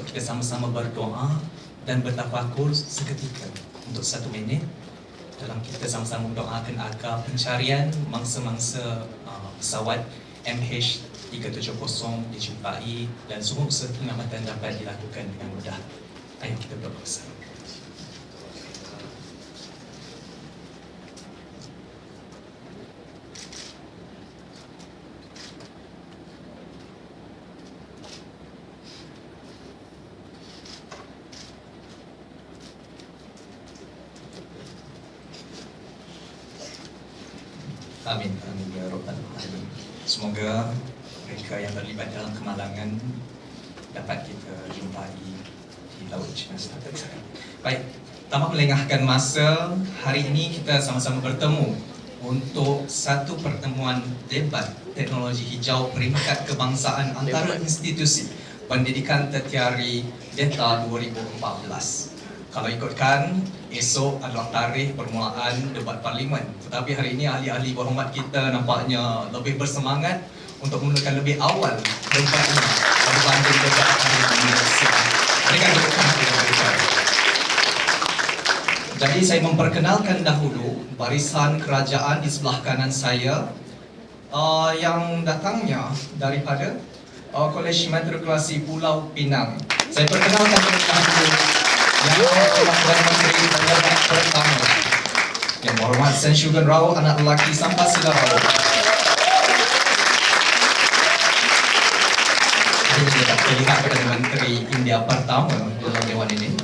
kita sama-sama berdoa dan bertafakur seketika untuk 1 minit dalam kita sama-sama mendoakan agar pencarian mangsa-mangsa pesawat MH370 dijumpai dan semua usaha penyelamatan dapat dilakukan dengan mudah. Ayo kita berdoa bersama. Amin, amin ya Rabbal Alamin. Semoga mereka yang terlibat dalam kemalangan dapat kita jumpai di Laut Cina Selatan. Baik, tanpa melengahkan masa, hari ini kita sama-sama bertemu untuk satu pertemuan debat teknologi hijau peringkat kebangsaan antara institusi pendidikan tertiari Delta 2014. Kalau ikutkan, esok adalah tarikh permulaan debat parlimen. Tetapi hari ini ahli-ahli berhormat kita nampaknya lebih bersemangat untuk memulakan lebih awal debat ini berbanding debat hari ini. Mereka dudukkan mereka. Jadi saya memperkenalkan dahulu barisan kerajaan di sebelah kanan saya yang datangnya daripada Kolej Matrikulasi Pulau Pinang. Saya perkenalkan dahulu Yang Perdana Menteri Penjabat Pertama Yang Berhormat Sen Shugen Rao, anak lelaki Sampasila Rao. Ini kita terlihat Perdana Menteri India pertama dalam Dewan ini.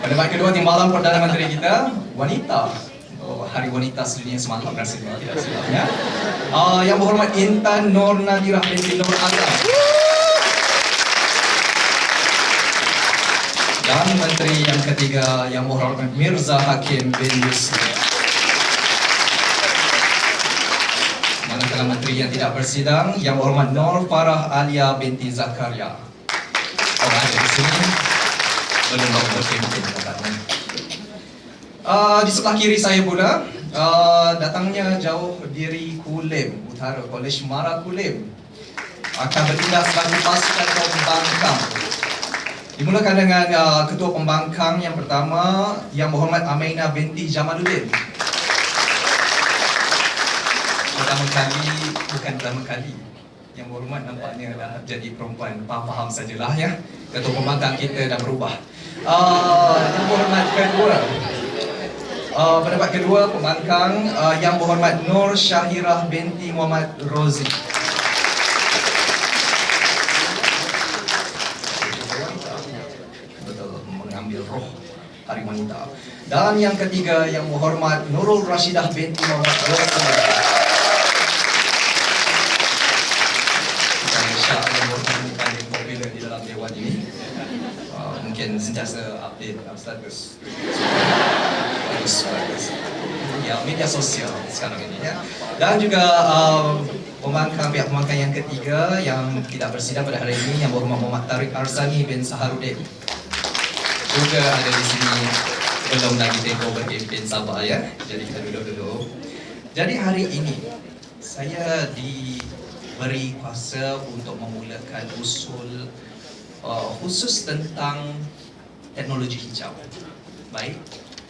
Pada debat kedua timbalan Perdana Menteri kita wanita. Hari Wanita sedunia semalam rasanya tidak silap ya. Yang Berhormat Intan Nur Nadirah binti Nur Agam. Dan Menteri yang ketiga yang berhormat Mirza Hakim bin Yusuf. Manakala Menteri yang tidak bersidang yang berhormat Nur Farah Alia binti Zakaria. Orang ada di sini belum berkempen katanya. Di sebelah kiri saya pula datangnya jauh dari Kulim Utara, Kolej Mara Kulim akan bertindak sebagai pasukan pembangkang. Dimulakan dengan Ketua Pembangkang yang pertama Yang Berhormat Amaina binti Jamaluddin. Bukan pertama kali Yang Berhormat nampaknya dah jadi perempuan. Faham sajalah ya. Ketua Pembangkang kita dah berubah. Yang Berhormat kedua pendapat kedua Pembangkang Yang Berhormat Nur Syahirah binti Muhammad Rozi. Roh Hari Wanita. Dan yang ketiga Yang Berhormat Nurul Rashidah binti Muhammad Rozi. Insya Allah yang paling popular di dalam dewan ini. Mungkin sentiasa update status. Ya, media sosial sekarang ini ya. Dan juga pihak pembangkang yang ketiga yang tidak bersidang pada hari ini Yang Berhormat Muhammad Tariq Arsani bin Saharuddin. Juga ada di sini belum lagi tempo berkempen, sabar ya. Jadi kita duduk dulu. Jadi hari ini saya diberi kuasa untuk memulakan usul khusus tentang teknologi hijau. Baik,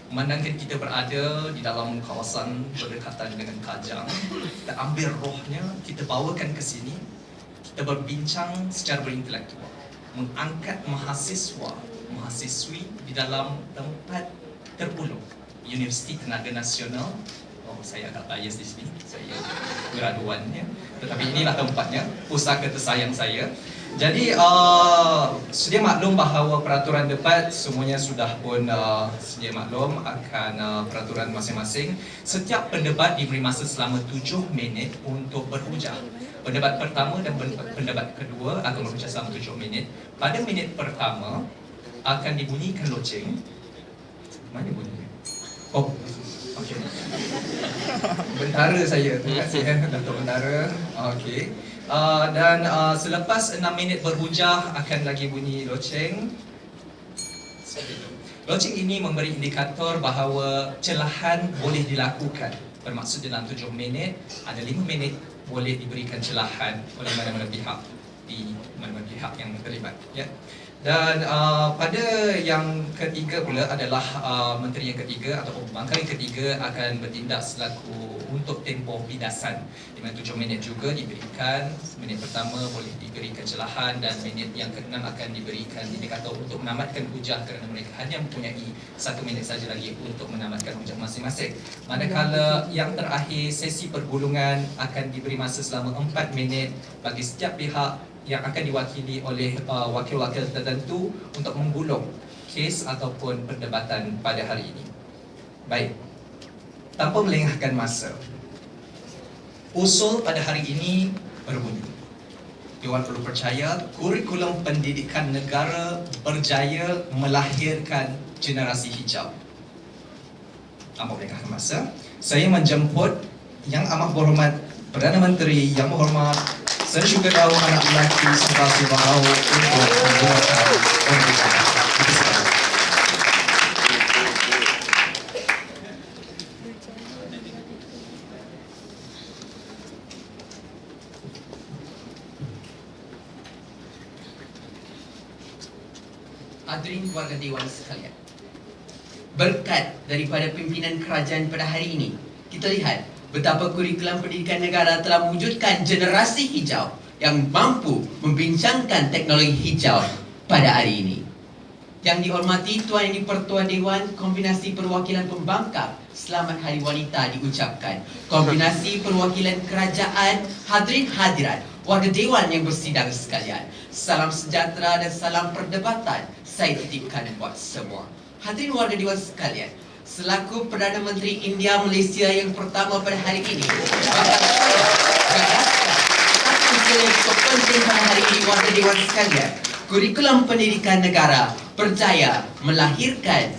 memandangkan kita berada di dalam kawasan berdekatan dengan Kajang, kita ambil rohnya, kita bawakan ke sini, kita berbincang secara berintelektual, mengangkat mahasiswi di dalam tempat terulung Universiti Tenaga Nasional. Saya agak bias di sini, saya graduannya, tetapi inilah tempatnya, pusaka tersayang saya. Jadi sedia maklum bahawa peraturan debat semuanya sudah pun sedia maklum akan peraturan masing-masing. Setiap pendebat diberi masa selama 7 minit untuk berhujah. Pendebat pertama dan pendebat kedua akan berhujah selama 7 minit. Pada minit pertama akan dibunyikan loceng. Mana bunyinya? Oh, okey. Bentara saya, terima kasih Datuk Bentara. Okey. Dan selepas 6 minit berhujah akan lagi bunyi loceng. Loceng ini memberi indikator bahawa celahan boleh dilakukan. Bermaksud dalam 7 minit, ada 5 minit boleh diberikan celahan oleh mana-mana pihak di mana-mana pihak yang terlibat. Ya. Dan pada yang ketiga pula adalah menteri yang ketiga atau pembangkang yang ketiga akan bertindak selaku untuk tempoh bidasan, di mana 7 minit juga diberikan. Minit pertama boleh diberikan celahan dan minit yang ke-6 akan diberikan indikator untuk menamatkan hujah kerana mereka hanya mempunyai 1 minit saja lagi untuk menamatkan hujah masing-masing. Manakala yang terakhir sesi pergulungan akan diberi masa selama 4 minit bagi setiap pihak yang akan diwakili oleh wakil-wakil tertentu untuk menggulung kes ataupun perdebatan pada hari ini. Baik, tanpa melengahkan masa, usul pada hari ini berbunyi, Dewan perlu percaya kurikulum pendidikan negara berjaya melahirkan generasi hijau. Tanpa melengahkan masa, saya menjemput Yang Amat Berhormat Perdana Menteri, Yang Berhormat Seri Syukur Daud Anak Lelaki Serta Subahau untuk membuatkan pembicaraan. Hadirin warga Dewan sekalian, berkat daripada pimpinan kerajaan pada hari ini, kita lihat betapa kurikulum pendidikan negara telah mewujudkan generasi hijau yang mampu membincangkan teknologi hijau pada hari ini. Yang dihormati Tuan Yang di-Pertua Dewan, kombinasi perwakilan pembangkang, selamat Hari Wanita diucapkan. Kombinasi perwakilan kerajaan, hadirin hadirat, warga Dewan yang bersidang sekalian, salam sejahtera dan salam perdebatan saya titipkan buat semua. Hadirin warga Dewan sekalian, selaku Perdana Menteri India Malaysia yang pertama pada hari ini, penting pada hari ini warga Dewan sekalian, kurikulum pendidikan negara berjaya melahirkan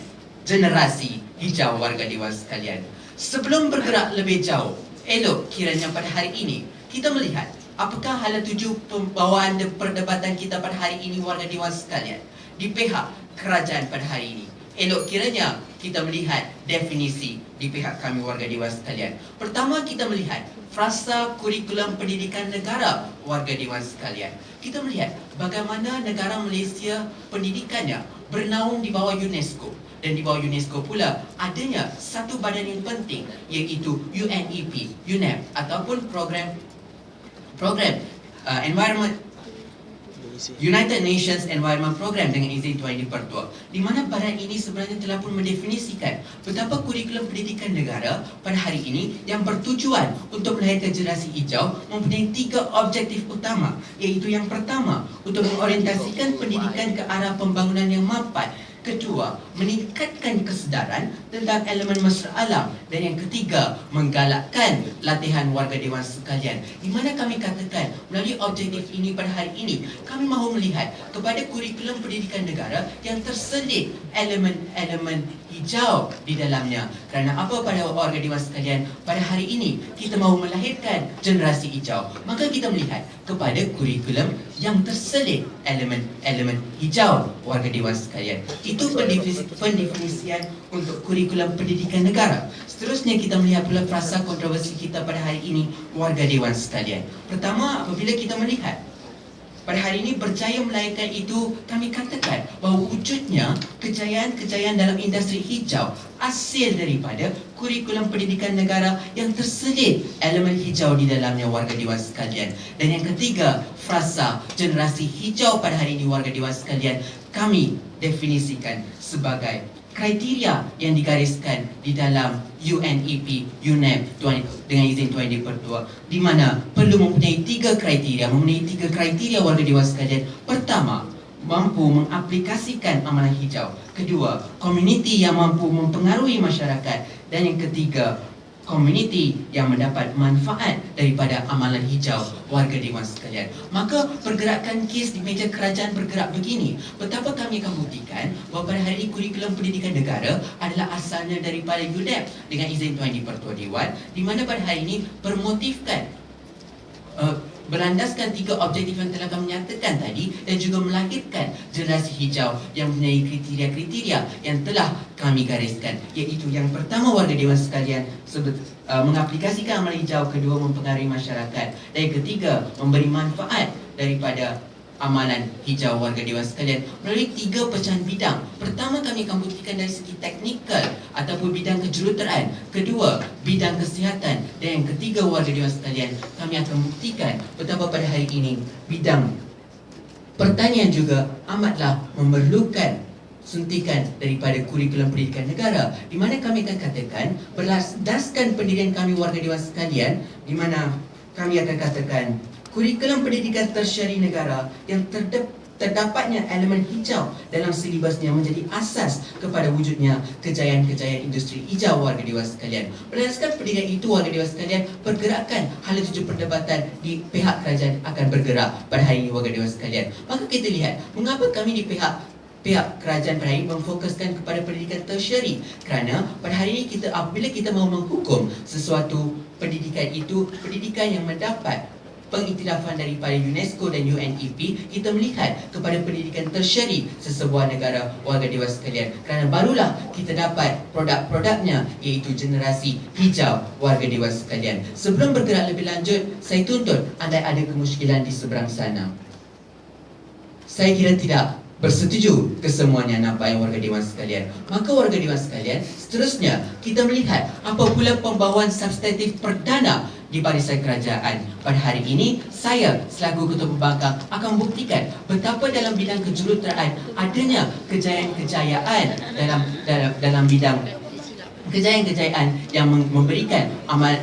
generasi hijau warga Dewan sekalian. Sebelum bergerak lebih jauh, elok kiranya pada hari ini kita melihat apakah hala tuju pembawaan perdebatan kita pada hari ini warga Dewan sekalian di pihak kerajaan pada hari ini. Elok kiranya kita melihat definisi di pihak kami warga Dewan sekalian. Pertama, kita melihat frasa kurikulum pendidikan negara warga Dewan sekalian. Kita melihat bagaimana negara Malaysia pendidikannya bernaung di bawah UNESCO. Dan di bawah UNESCO pula adanya satu badan yang penting, iaitu UNEP, UNEP ataupun program Environment United Nations Environment Program dengan izin Tuan Yang di-Pertua, di mana badan ini sebenarnya telah pun mendefinisikan betapa kurikulum pendidikan negara pada hari ini yang bertujuan untuk melahirkan generasi hijau mempunyai 3 objektif utama, iaitu yang pertama, untuk mengorientasikan pendidikan ke arah pembangunan yang mapan. Kedua, meningkatkan kesedaran tentang elemen mesra alam. Dan yang ketiga, menggalakkan latihan warga Dewan sekalian. Di mana kami katakan melalui objektif ini pada hari ini, kami mahu melihat kepada kurikulum pendidikan negara yang terselit elemen-elemen hijau di dalamnya. Kerana apa pada warga Dewan sekalian, pada hari ini kita mahu melahirkan generasi hijau, maka kita melihat kepada kurikulum yang terselit elemen-elemen hijau warga Dewan sekalian. Itu pendefinisian untuk kurikulum pendidikan negara. Seterusnya kita melihat pula frasa kontroversi kita pada hari ini warga Dewan sekalian. Pertama, apabila kita melihat pada hari ini berjaya melahirkan itu, kami katakan bahawa wujudnya kejayaan-kejayaan dalam industri hijau hasil daripada kurikulum pendidikan negara yang terselit elemen hijau di dalamnya warga Dewan sekalian. Dan yang ketiga, frasa generasi hijau pada hari ini warga Dewan sekalian, kami definisikan sebagai kriteria yang digariskan di dalam UNEP, UNEP dengan izin Tuan Yang di-Pertua, di mana perlu mempunyai 3 kriteria warga Dewan sekalian. Pertama, mampu mengaplikasikan amalan hijau. Kedua, komuniti yang mampu mempengaruhi masyarakat. Dan yang ketiga, komuniti yang mendapat manfaat daripada amalan hijau warga Dewan sekalian. Maka pergerakan kes di meja kerajaan bergerak begini. Betapa kami akan buktikan bahawa pada hari ini kurikulum pendidikan negara adalah asalnya daripada UNEP dengan izin Tuan Yang di-Pertua Dewan, di mana pada hari ini bermotifkan berlandaskan 3 objektif yang telah kami nyatakan tadi, dan juga melahirkan generasi hijau yang mempunyai kriteria-kriteria yang telah kami gariskan, iaitu yang pertama warga Dewan sekalian mengaplikasikan amalan hijau, kedua mempengaruhi masyarakat, dan yang ketiga memberi manfaat daripada amalan hijau warga dewan sekalian melalui 3 pecahan bidang. Pertama, kami akan buktikan dari segi teknikal ataupun bidang kejuruteraan. Kedua, bidang kesihatan. Dan yang ketiga, warga dewan sekalian, kami akan buktikan betapa pada hari ini bidang pertanian juga amatlah memerlukan suntikan daripada kurikulum pendidikan negara, di mana kami akan katakan berdasarkan pendirian kami warga dewan sekalian, di mana kami akan katakan kurikulum pendidikan tersiari negara yang terdapatnya elemen hijau dalam silibusnya menjadi asas kepada wujudnya kejayaan-kejayaan industri hijau warga dewan sekalian. Berdasarkan pendirian itu warga dewan sekalian, pergerakan hala tuju perdebatan di pihak kerajaan akan bergerak pada hari ini warga dewan sekalian. Maka kita lihat mengapa kami di pihak kerajaan pada hari ini memfokuskan kepada pendidikan tersiari, kerana pada hari ini apabila kita mahu menghukum sesuatu pendidikan itu pendidikan yang mendapat pengiktirafan daripada UNESCO dan UNEP, kita melihat kepada pendidikan tersiari sesebuah negara warga dewan sekalian, kerana barulah kita dapat produk-produknya, iaitu generasi hijau warga dewan sekalian. Sebelum bergerak lebih lanjut, saya tuntut andai ada kemusykilan di seberang sana. Saya kira tidak bersetuju kesemuanya nampak yang warga dewan sekalian. Maka warga dewan sekalian, seterusnya kita melihat apa pula pembawaan substantif perdana di barisan kerajaan. Pada hari ini, saya selaku Ketua Pembangkang akan buktikan betapa dalam bidang kejuruteraan adanya kejayaan-kejayaan dalam bidang kejayaan-kejayaan yang memberikan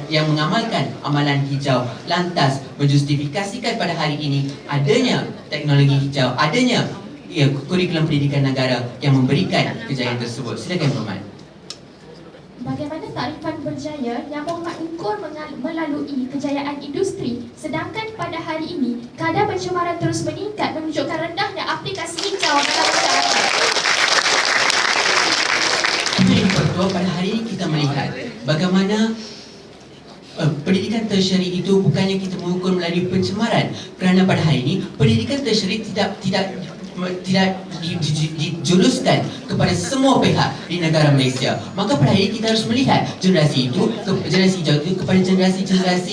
yang mengamalkan amalan hijau, lantas menjustifikasikan pada hari ini adanya teknologi hijau, adanya kurikulum pendidikan negara yang memberikan kejayaan tersebut. Silakan Muhammad. Bagaimana takrifan berjaya yang Muhammad ukur melalui kejayaan industri, sedangkan pada hari ini kadar pencemaran terus meningkat menunjukkan rendahnya aplikasi hijau dalam masyarakat. Yang kedua, pada hari ini kita melihat bagaimana pendidikan tersiari itu bukannya kita mengukur melalui pencemaran, kerana pada hari ini pendidikan tersiari tidak dijuluskan kepada semua pihak di negara Malaysia. Maka pada hari ini kita harus melihat generasi hijau itu kepada generasi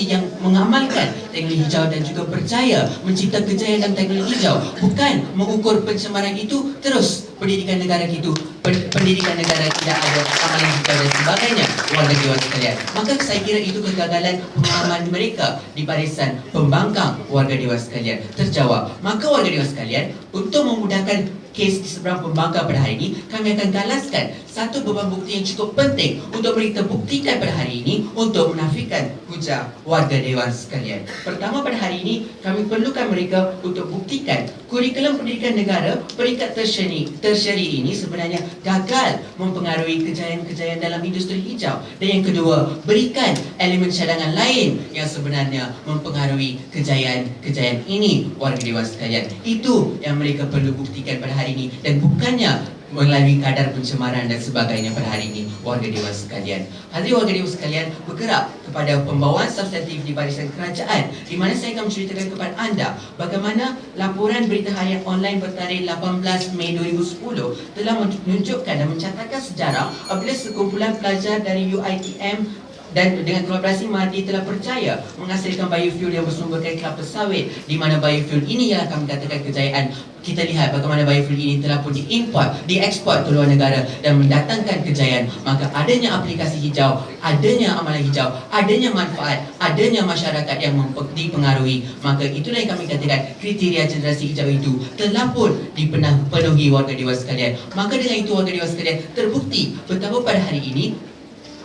yang mengamalkan teknologi hijau dan juga percaya mencipta kejayaan dalam teknologi hijau, bukan mengukur pencemaran itu terus pendidikan negara tidak ada amalan hijau dan sebagainya warga dewan sekalian. Maka saya kira itu kegagalan pemahaman mereka di barisan pembangkang warga dewan sekalian terjawab. Maka warga dewan sekalian, untuk memudahkan kes di seberang pembangkang pada hari ini, kami akan galaskan satu beban bukti yang cukup penting untuk kita buktikan pada hari ini untuk menafikan hujah warga dewan sekalian. Pertama, pada hari ini kami perlukan mereka untuk buktikan kurikulum pendidikan negara peringkat tersiari ini sebenarnya gagal mempengaruhi kejayaan-kejayaan dalam industri hijau. Dan yang kedua, berikan elemen cadangan lain yang sebenarnya mempengaruhi kejayaan-kejayaan ini warga dewan sekalian. Itu yang mereka perlu buktikan pada hari ini, dan bukannya melalui kadar pencemaran dan sebagainya pada hari ini warga dewan sekalian. Hadirin warga dewan sekalian, bergerak kepada pembawaan substantif di barisan kerajaan, di mana saya akan menceritakan kepada anda bagaimana laporan berita harian online bertarikh 18 Mei 2010 telah menunjukkan dan mencatatkan sejarah apabila sekumpulan pelajar dari UiTM dan dengan kolaborasi Mahdi telah percaya menghasilkan biofuel yang bersumberkan kelapa sawit, di mana biofuel ini yang akan mengatakan kejayaan. Kita lihat bagaimana biofuel ini telah pun diekspor ke luar negara dan mendatangkan kejayaan. Maka adanya aplikasi hijau, adanya amalan hijau, adanya manfaat, adanya masyarakat yang dipengaruhi. Maka itulah yang kami katakan kriteria generasi hijau itu telah pun dipenuhi warga dewan sekalian. Maka dengan itu warga dewan sekalian, terbukti betapa pada hari ini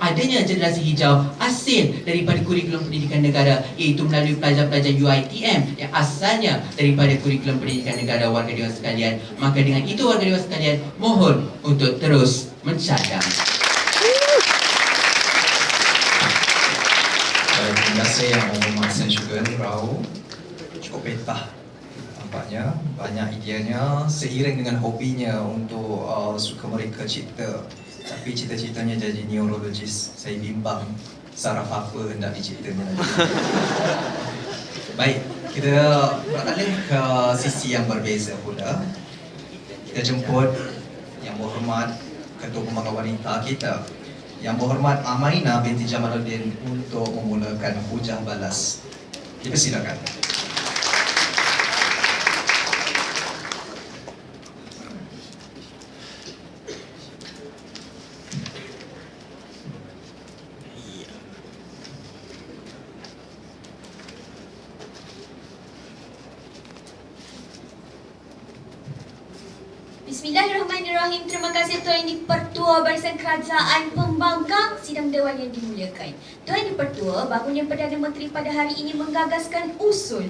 adanya generasi hijau hasil daripada kurikulum pendidikan negara, iaitu melalui pelajar-pelajar UiTM yang asalnya daripada kurikulum pendidikan negara warga dewan sekalian. Maka dengan itu warga dewan sekalian, mohon untuk terus mencadang. Terima kasih yang Muhammad Sensugan Rao. Cukup petah nampaknya, banyak ideanya seiring dengan hobinya untuk suka mereka cipta. Tapi cita-citanya jadi neurologis. Saya bimbang saraf apa hendak diciptanya lagi. Baik, kita beralih ke sisi yang berbeza pula. Kita jemput Yang Berhormat Ketua Pembangkang Wanita kita, Yang Berhormat Amainah binti Jamaluddin, untuk memulakan hujah balas. Dipersilakan. Bismillahirrahmanirrahim. Terima kasih Tuan Yang di-Pertua Barisan Kerajaan Pembangkang Sidang Dewan yang dimuliakan. Tuan Yang di-Pertua, bangunnya Perdana Menteri pada hari ini menggagaskan usul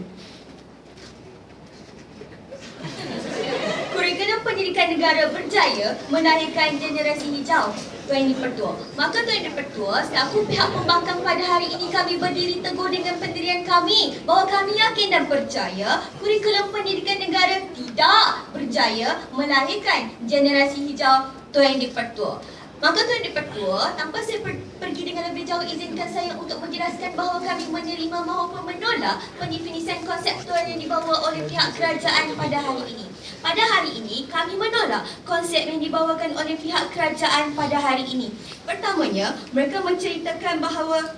kurikulum pendidikan negara berjaya melahirkan generasi hijau. Tuan Yang di-Pertua, maka Tuan Yang di-Pertua, selaku pihak pembangkang pada hari ini kami berdiri teguh dengan pendirian kami bahawa kami yakin dan percaya kurikulum pendidikan negara tidak berjaya melahirkan generasi hijau. Tuan Yang di-Pertua, maka Tuan Yang di-Pertua, tanpa saya pergi dengan lebih jauh, izinkan saya untuk menjelaskan bahawa kami menerima maupun menolak pendefinisian konseptual yang dibawa oleh pihak kerajaan pada hari ini. Pada hari ini, kami menolak konsep yang dibawakan oleh pihak kerajaan pada hari ini. Pertamanya, mereka menceritakan bahawa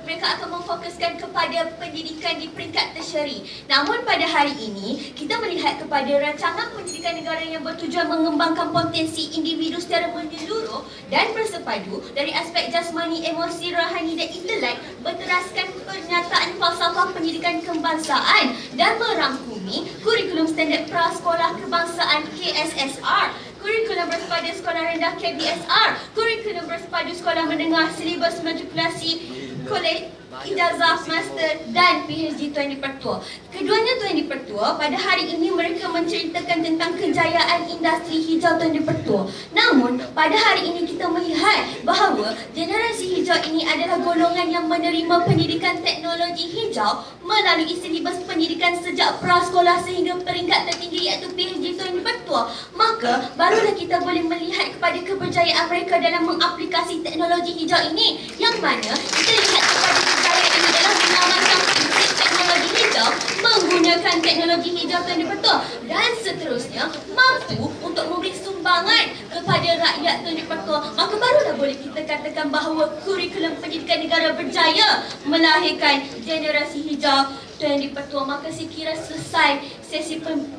mereka akan memfokuskan kepada pendidikan di peringkat tersyari. Namun pada hari ini, kita melihat kepada rancangan pendidikan negara yang bertujuan mengembangkan potensi individu secara menyeluruh dan bersepadu dari aspek jasmani, emosi, rohani dan intelek, berteraskan pernyataan falsafah pendidikan kebangsaan dan merangkumi kurikulum standard prasekolah kebangsaan KSSR, kurikulum bersepadu sekolah rendah KBSR, kurikulum bersepadu sekolah menengah, silibus matrikulasi, kolej, ijazah, master dan PhD. Tuan Yang di-Pertua, keduanya Tuan Yang di-Pertua, pada hari ini mereka menceritakan tentang kejayaan industri hijau. Tuan Yang di-Pertua, namun pada hari ini kita melihat bahawa generasi hijau ini adalah golongan yang menerima pendidikan teknologi hijau melalui silibus pendidikan sejak prasekolah sehingga peringkat tertinggi iaitu PhD. Tuan Yang di-Pertua, maka barulah kita boleh melihat kepada keberjayaan mereka dalam mengaplikasi teknologi hijau ini, yang mana kita lihat kepada kejayaan ini dalam mengamalkan prinsip teknologi hijau, menggunakan teknologi hijau. Tuan Yang di-Pertua, dan seterusnya mampu untuk memberi sumbangan kepada rakyat. Tuan Yang di-Pertua, maka barulah boleh kita katakan bahawa kurikulum pendidikan negara berjaya melahirkan generasi hijau. Tuan Yang di-Pertua, maka saya kira selesai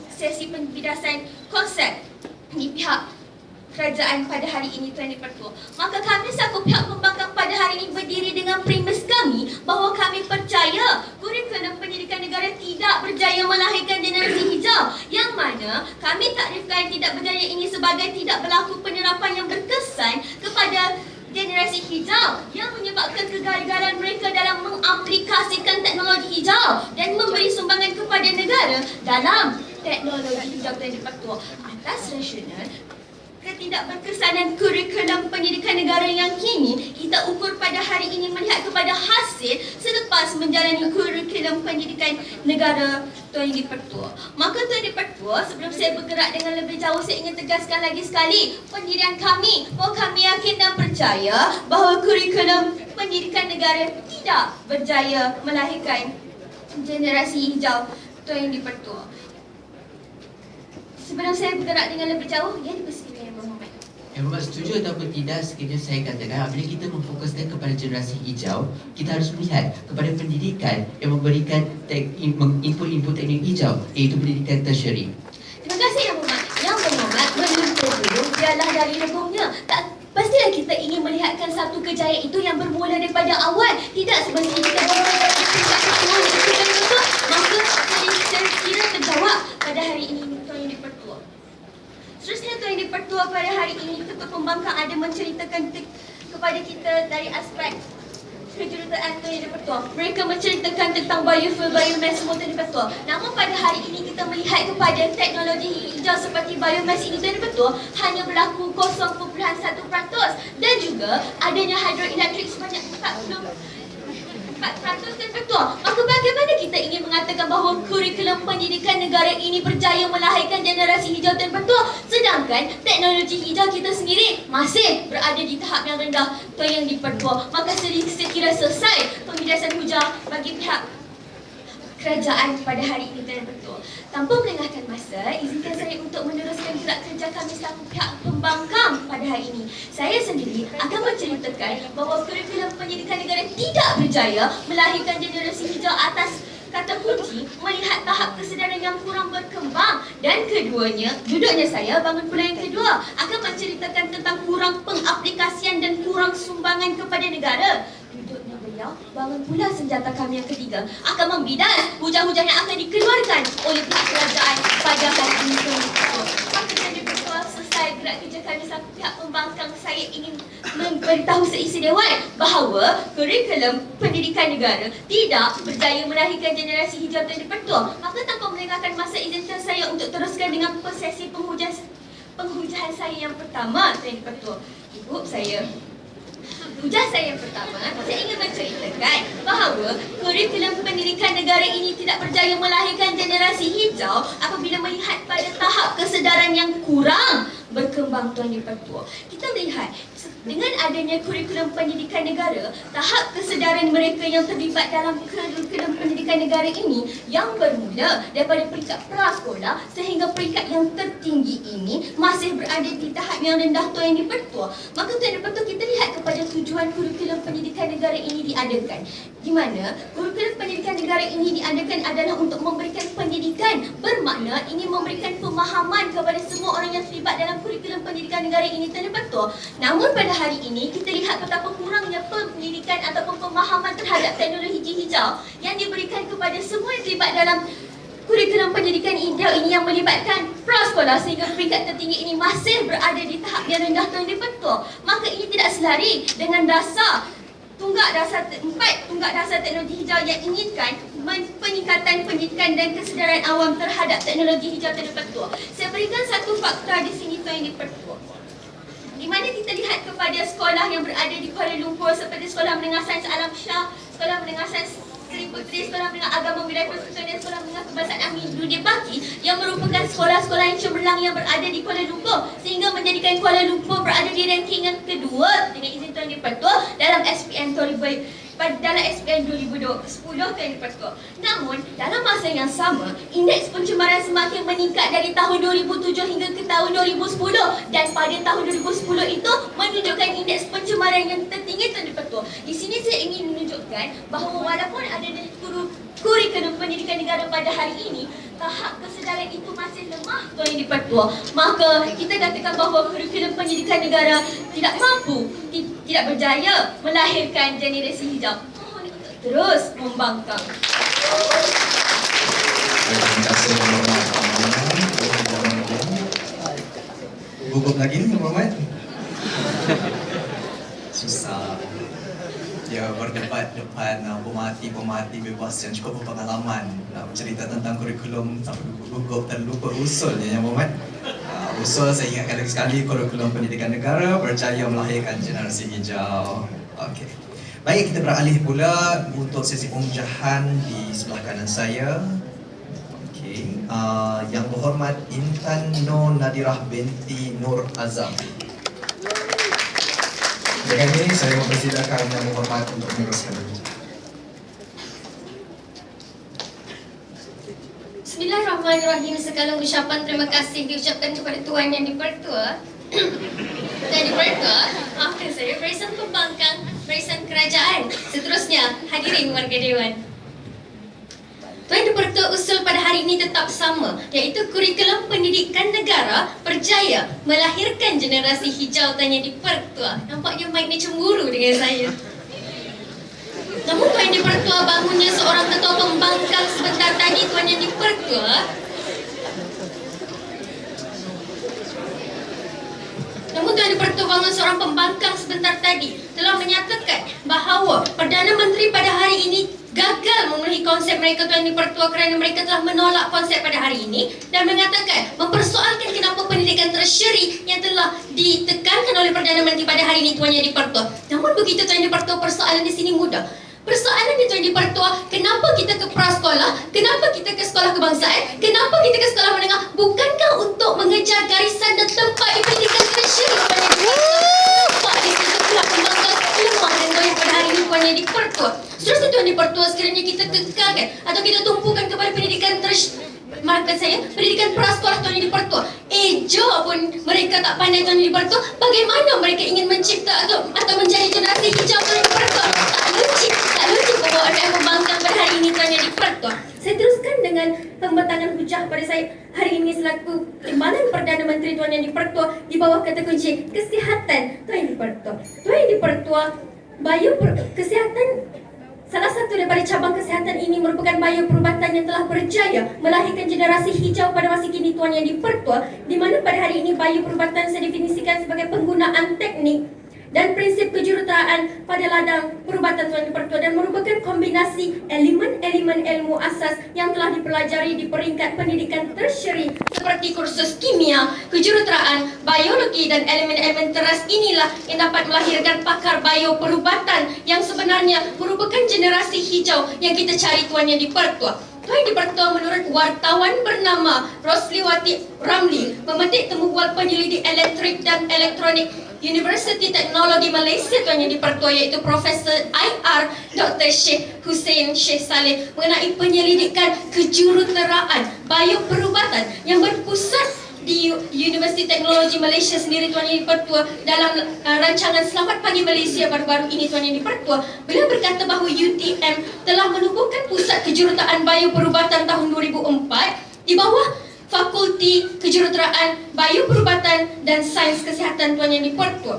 sesi penbidasan konsep di pihak kerajaan pada hari ini. Tuan Yang di-Pertua, maka kami selaku pihak pembangkang pada hari ini berdiri dengan premis kami bahawa kami percaya kurikulum pendidikan negara tidak berjaya melahirkan generasi hijau, yang mana kami takrifkan tidak berjaya ini sebagai tidak berlaku penerapan yang berkesan kepada generasi hijau yang menyebabkan kegagalan mereka dalam mengaplikasikan teknologi hijau dan memberi sumbangan kepada negara dalam teknologi hijau. Tuan Yang di-Pertua, atas rasional ketidakberkesanan kurikulum pendidikan negara yang kini kita ukur pada hari ini melihat kepada hasil selepas menjalani kurikulum pendidikan negara. Tuan Yang di-Pertua, maka Tuan Yang di-Pertua, sebelum saya bergerak dengan lebih jauh, saya ingin tegaskan lagi sekali pendirian kami bahawa kami yakin dan percaya bahawa kurikulum pendidikan negara tidak berjaya melahirkan generasi hijau. Tuan Yang di-Pertua, sebelum saya bergerak dengan lebih jauh, ya dipersilakan. Yang Bapak setuju ataupun tidak, sekiranya saya katakan apabila kita memfokuskan kepada generasi hijau, kita harus melihat kepada pendidikan yang memberikan input-input teknik hijau, iaitu pendidikan tersyari. Terima kasih Yang Berhormat. Yang Berhormat, menuntut dulu biarlah dari rebungnya. Tak pastilah kita ingin melihatkan satu kejayaan itu yang bermula daripada awal, tidak semestinya kita bermula dari tingkat pertama itu. Maka saya kira terjawab pada hari ini. Tuan Yang di-Pertua, seterusnya Tuan Yang di-Pertua, pada hari ini Ketua Pembangkang ada menceritakan kepada kita dari aspek kejuruteraan. Tuan Yang di-Pertua, mereka menceritakan tentang biofuel, biomass semua. Tuan Yang di-Pertua, namun pada hari ini kita melihat kepada teknologi hijau seperti biomass ini. Tuan Yang di-Pertua, hanya berlaku 0.1% dan juga adanya hidroelektrik sebanyak 4%. Tuan Ketua, maka bagaimana kita ingin mengatakan bahawa kurikulum pendidikan negara ini berjaya melahirkan generasi hijau? Tuan Ketua, sedangkan teknologi hijau kita sendiri masih berada di tahap yang rendah. Tuan Yang di-Pertua, maka saya kira selesai pembidasan hujah bagi pihak kerajaan pada hari ini. Tuan Ketua, tanpa melengahkan masa, izinkan saya untuk meneruskan gerak kerja kami selaku pihak pembangkang pada hari ini. Saya sendiri akan menceritakan bahawa kurikulum pendidikan negara tidak berjaya melahirkan generasi hijau atas kata kunci melihat tahap kesedaran yang kurang berkembang, dan keduanya, duduknya saya bangun pula yang kedua akan menceritakan tentang kurang pengaplikasian dan kurang sumbangan kepada negara. Duduknya beliau bangun pula senjata kami yang ketiga akan membidas hujah-hujah yang akan dikeluarkan oleh pihak kerajaan ingin memberitahu seisi dewan bahawa kurikulum pendidikan negara tidak berjaya melahirkan generasi hijau Tuan Dipertua. Maka tanpa melengahkan masa, izinkan saya untuk teruskan dengan sesi penghujahan saya yang pertama, Tuan Dipertua. Ibu saya. Hujah saya yang pertama, saya ingin menceritakan bahawa kurikulum pendidikan negara ini tidak berjaya melahirkan generasi hijau apabila melihat pada tahap kesedaran yang kurang berkembang, Tuan Dipertua. Kita melihat dengan adanya kurikulum pendidikan negara, tahap kesedaran mereka yang terlibat dalam kurikulum pendidikan negara ini yang bermula daripada peringkat prasekolah sehingga peringkat yang tertinggi ini masih berada di tahap yang rendah, Tuan Dipertua. Maka Tuan Dipertua, kita lihat kepada tujuan kurikulum pendidikan negara ini diadakan, di mana kurikulum pendidikan negara ini diadakan adalah untuk memberikan pendidikan, bermakna ingin memberikan pemahaman kepada semua orang yang terlibat dalam kurikulum pendidikan negara ini, Tuan Dipertua. Namun pada hari ini kita lihat betapa kurangnya pendidikan ataupun pemahaman terhadap teknologi hijau yang diberikan kepada semua yang terlibat dalam kurikulum pendidikan hijau ini yang melibatkan prasekolah sehingga peringkat tertinggi ini masih berada di tahap yang rendah, Tuan Dipertua. Maka ini tidak selari dengan tunggak dasar teknologi hijau yang inginkan peningkatan pendidikan dan kesedaran awam terhadap teknologi hijau, Tuan Dipertua. Saya berikan satu fakta di sini, Tuan Dipertua, di mana kita lihat kepada sekolah yang berada di Kuala Lumpur seperti Sekolah Menengah Sains Alam Shah, Sekolah Menengah Sains Seri Puteri, Sekolah Menengah Agama Wilayah Persekutuan dan Sekolah Menengah Kebangsaan Ahmadi Baki yang merupakan sekolah-sekolah yang cemerlang yang berada di Kuala Lumpur sehingga menjadikan Kuala Lumpur berada di ranking yang kedua dengan izin Tuan Dipertua dalam SPM 2010, Tuan Dipertua. Namun dalam masa yang sama, indeks pencemaran semakin meningkat dari tahun 2007 hingga ke tahun 2010 dan pada tahun 2010 itu menunjukkan indeks pencemaran yang tertinggi, Tuan Dipertua. Di sini saya ingin menunjukkan bahawa walaupun ada kurikulum pendidikan negara pada hari ini, tahap kesedaran itu masih lemah, Tuan Dipertua. Maka kita katakan bahawa kurikulum pendidikan negara tidak mampu, tidak berjaya melahirkan generasi hijau. Mohon untuk terus membangkang. Terima kasih Muhammad. Gugup lagi ni Muhammad. Susah. Dia berdebat depan pemerhati bebas yang cukup berpengalaman nak bercerita tentang kurikulum sampai gugup terlupa usulnya, Muhammad. Usul saya ingatkan lagi sekali, kurikulum pendidikan negara berjaya melahirkan generasi hijau. Okey. Baik, kita beralih pula untuk sesi pembujahan di sebelah kanan saya. Okey, yang berhormat Intan Nur Nadirah binti Nur Azam. Dengan ini saya mempersilakan Yang Berhormat untuk meneruskan pembicaraan. Bismillahirrahmanirrahim. Segala ucapan terima kasih diucapkan kepada Tuan Yang Dipertua. Tuan Dipertua, maafkan saya, barisan pembangkang, barisan kerajaan. Seterusnya, hadirin warga Dewan. Tuan Dipertua, usul pada hari ini tetap sama, iaitu kurikulum pendidikan negara berjaya melahirkan generasi hijau. Tuan Yang Dipertua, nampaknya mic ni cemburu dengan saya. Namun Tuan Dipertua, bangunnya seorang ketua pembangkang sebentar tadi, Tuan Yang Dipertua, bangun seorang pembangkang sebentar tadi telah menyatakan bahawa Perdana Menteri pada hari ini gagal memenuhi konsep mereka, Tuan Dipertua, kerana mereka telah menolak konsep pada hari ini dan mengatakan, mempersoalkan kenapa pendidikan tertiary yang telah ditekankan oleh Perdana Menteri pada hari ini, Tuan Yang Dipertua. Namun begitu, Tuan Dipertua, persoalan di sini mudah. Persoalan di Tuan Dipertua, kenapa kita ke prasekolah? Kenapa kita ke sekolah kebangsaan? Kenapa kita ke sekolah menengah? Bukankah untuk mengejar garisan dan tempat di pendidikan tertiary, Tuan Yang Dipertua? Nampak di situ pula pembangkang lemah dan goyah pada hari ini, Tuan Yang Dipertua. Seterusnya, Tuan Dipertua, sekiranya kita kekalkan atau kita tumpukan kepada pendidikan pendidikan prasekolah, Tuan Yang Dipertua. Eja pun mereka tak pandai, Tuan Yang Dipertua. Bagaimana mereka ingin mencipta atau menjadi generasi hijau, Tuan Yang Dipertua? Tak logik pembawaan yang membangkang pada hari ini, Tuan Yang Dipertua. Saya teruskan dengan pembentangan hujah pada saya hari ini selaku Timbalan Perdana Menteri, Tuan Yang Dipertua, di bawah kata kunci kesihatan, Tuan Yang Dipertua. Tuan Yang Dipertua, kesihatan, salah satu daripada cabang kesihatan ini merupakan perubatan yang telah berjaya melahirkan generasi hijau pada masa kini, Tuan Yang Dipertua, di mana pada hari ini perubatan saya definisikan sebagai penggunaan teknik dan prinsip kejuruteraan pada ladang perubatan Tuan Yang Di-Pertua dan merupakan kombinasi elemen-elemen ilmu asas yang telah dipelajari di peringkat pendidikan tersieri seperti kursus kimia, kejuruteraan, biologi dan elemen-elemen teras inilah yang dapat melahirkan pakar bio perubatan yang sebenarnya merupakan generasi hijau yang kita cari Tuan Yang Di-Pertua. Tuan Yang Di-Pertua menurut wartawan bernama Rosliwati Ramli, memetik temubual penyelidik elektrik dan elektronik Universiti Teknologi Malaysia Tuan Yang Di-Pertua iaitu Profesor IR Dr. Sheikh Hussein Sheikh Saleh mengenai penyelidikan kejuruteraan bioperubatan yang berpusat di Universiti Teknologi Malaysia sendiri Tuan Yang Di-Pertua dalam rancangan Selamat Pagi Malaysia baru-baru ini Tuan Yang Di-Pertua. Beliau berkata bahawa UTM telah menubuhkan pusat kejuruteraan bioperubatan tahun 2004 di bawah Fakulti Kejuruteraan Bioperubatan dan Sains Kesihatan Tuan Yang Di-Pertua.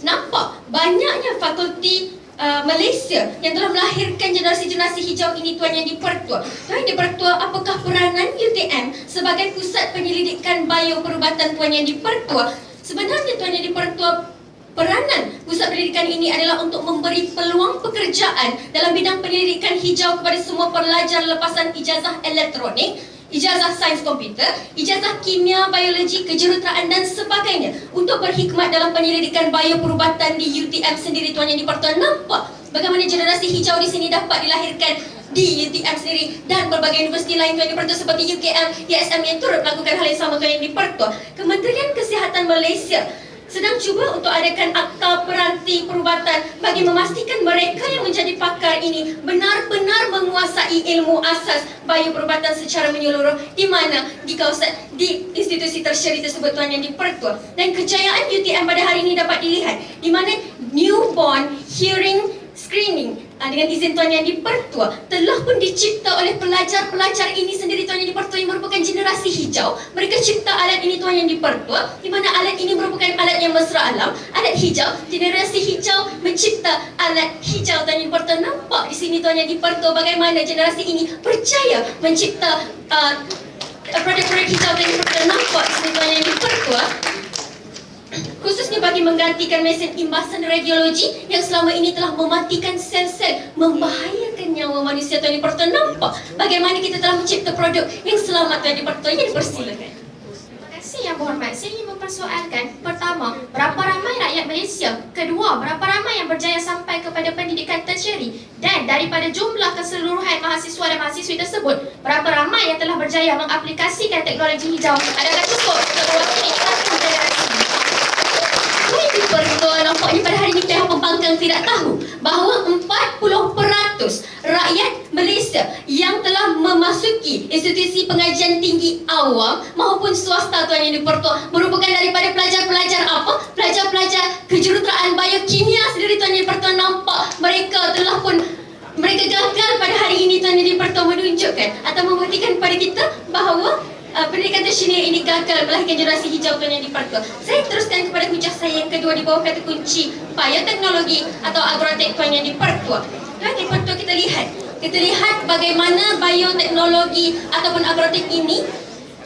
Nampak banyaknya fakulti Malaysia yang telah melahirkan generasi-generasi hijau ini Tuan Yang Di-Pertua. Tuan Yang Di-Pertua, apakah peranan UTM sebagai pusat penyelidikan bioperubatan Tuan Yang Di-Pertua? Sebenarnya Tuan Yang Di-Pertua, peranan pusat pendidikan ini adalah untuk memberi peluang pekerjaan dalam bidang penyelidikan hijau kepada semua pelajar lepasan ijazah elektronik, ijazah sains komputer, ijazah kimia, biologi, kejuruteraan dan sebagainya untuk berkhidmat dalam penyelidikan bioperubatan di UTM sendiri Tuan Yang Di-Pertua. Nampak bagaimana generasi hijau di sini dapat dilahirkan di UTM sendiri dan berbagai universiti lain Tuan Yang Di-Pertua seperti UKM, ISM yang turut melakukan hal yang sama Tuan Yang Di-Pertua. Kementerian Kesihatan Malaysia sedang cuba untuk adakan akta peranti perubatan bagi memastikan mereka yang menjadi pakar ini benar-benar menguasai ilmu asas bioperubatan secara menyeluruh di mana di kawasan di institusi tersieri tersebut Tuan Yang Di-Pertua. Dan kejayaan UTM pada hari ini dapat dilihat di mana newborn hearing screening dengan izin Tuan Yang Di-Pertua telah pun dicipta oleh pelajar-pelajar ini sendiri Tuan Yang Di-Pertua yang merupakan generasi hijau. Mereka cipta alat ini Tuan Yang Di-Pertua di mana alat ini merupakan alat yang mesra alam, alat hijau. Generasi hijau mencipta alat hijau Tuan Yang Di-Pertua. Nampak di sini Tuan Yang Di-Pertua bagaimana generasi ini percaya mencipta produk-produk hijau Tuan Yang Di-Pertua. Nampak di sini Tuan Yang Di-Pertua, khususnya bagi menggantikan mesin imbasan radiologi yang selama ini telah mematikan sel-sel, membahayakan nyawa manusia Tuan Yang Di-Pertua. Nampak bagaimana kita telah mencipta produk yang selamat Tuan Yang Di-Pertua. Yang dipersilakan. Terima kasih Yang Berhormat. Saya ingin mempersoalkan, pertama, berapa ramai rakyat Malaysia? Kedua, berapa ramai yang berjaya sampai kepada pendidikan tersieri? Dan daripada jumlah keseluruhan mahasiswa dan mahasiswi tersebut, berapa ramai yang telah berjaya mengaplikasikan teknologi hijau? Adakah cukup untuk mewakili satu generasi? Tuan Yang Di-Pertua, nampaknya pada hari ini pihak pembangkang tidak tahu bahawa 40% rakyat Malaysia yang telah memasuki institusi pengajian tinggi awam maupun swasta Tuan Yang Di-Pertua merupakan daripada pelajar-pelajar apa? Pelajar-pelajar kejuruteraan biokimia sendiri Tuan Yang Di-Pertua. Nampak mereka telah pun mereka gagal pada hari ini Tuan Yang Di-Pertua menunjukkan atau membuktikan kepada kita bahawa pendidikan tersieri ini gagal melahirkan generasi hijau Tuan Yang Di-Pertua. Saya teruskan kepada hujah saya yang kedua di bawah kata kunci bioteknologi atau agrotek Tuan Yang Di-Pertua. Tuan Yang Di-Pertua, kita lihat bagaimana bioteknologi ataupun agrotek ini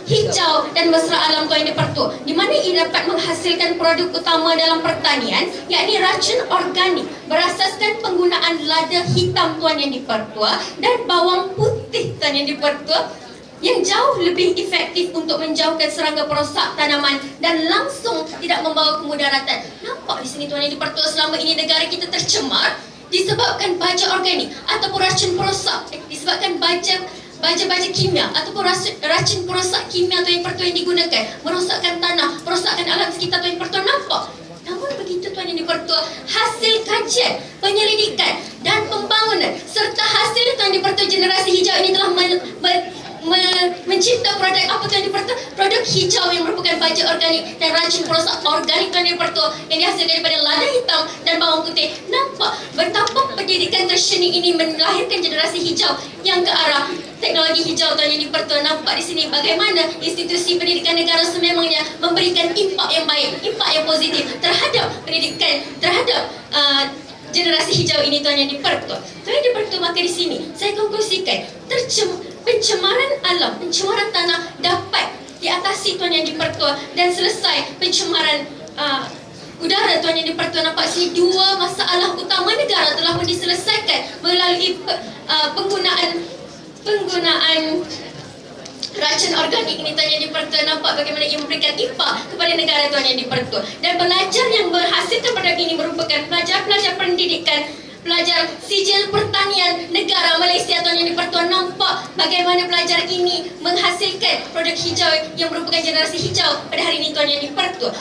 hijau dan mesra alam Tuan Yang Di-Pertua, di mana ia dapat menghasilkan produk utama dalam pertanian yakni racun organik berasaskan penggunaan lada hitam Tuan Yang Di-Pertua dan bawang putih Tuan Yang Di-Pertua yang jauh lebih efektif untuk menjauhkan serangga perosak tanaman dan langsung tidak membawa kemudaratan. Nampak di sini Tuan Yang Di-Pertua, selama ini negara kita tercemar disebabkan baja organik ataupun racun perosak, disebabkan baja kimia ataupun racun perosak kimia Tuan Yang Di-Pertua yang digunakan merosakkan tanah, merosakkan alam sekitar Tuan Yang Di-Pertua. Nampak. Namun begitu Tuan Yang Di-Pertua, hasil kajian, penyelidikan dan pembangunan serta hasil Tuan Yang Di-Pertua, generasi hijau ini telah mencipta produk apa Tuan Yang Di-Pertua? Produk hijau yang merupakan baja organik dan racun perosak organik Tuan Yang Di-Pertua yang dihasilkan daripada lada hitam dan bawang putih. Nampak betapa pendidikan tersieri ini melahirkan generasi hijau yang ke arah teknologi hijau Tuan Yang Di-Pertua. Nampak di sini bagaimana institusi pendidikan negara sememangnya memberikan impak yang baik, impak yang positif terhadap pendidikan, terhadap generasi hijau ini Tuan Yang Di-Pertua. Tuan Yang Di-Pertua, maka di sini saya konklusikan pencemaran alam, pencemaran tanah dapat diatasi Tuan Yang Di-Pertua dan selesai pencemaran udara Tuan Yang di-Pertua nampak sini dua masalah utama negara telah pun diselesaikan melalui penggunaan racun organik ini. Tuan Yang di-Pertua nampak bagaimana ia memberikan impak kepada negara Tuan Yang di-Pertua. Dan pelajar yang berhasilkan produk ini merupakan pelajar-pelajar pendidikan, pelajar sijil pertanian negara Malaysia. Tuan Yang di-Pertua nampak bagaimana pelajar ini menghasilkan produk hijau yang merupakan generasi hijau pada hari ini Tuan Yang di-Pertua.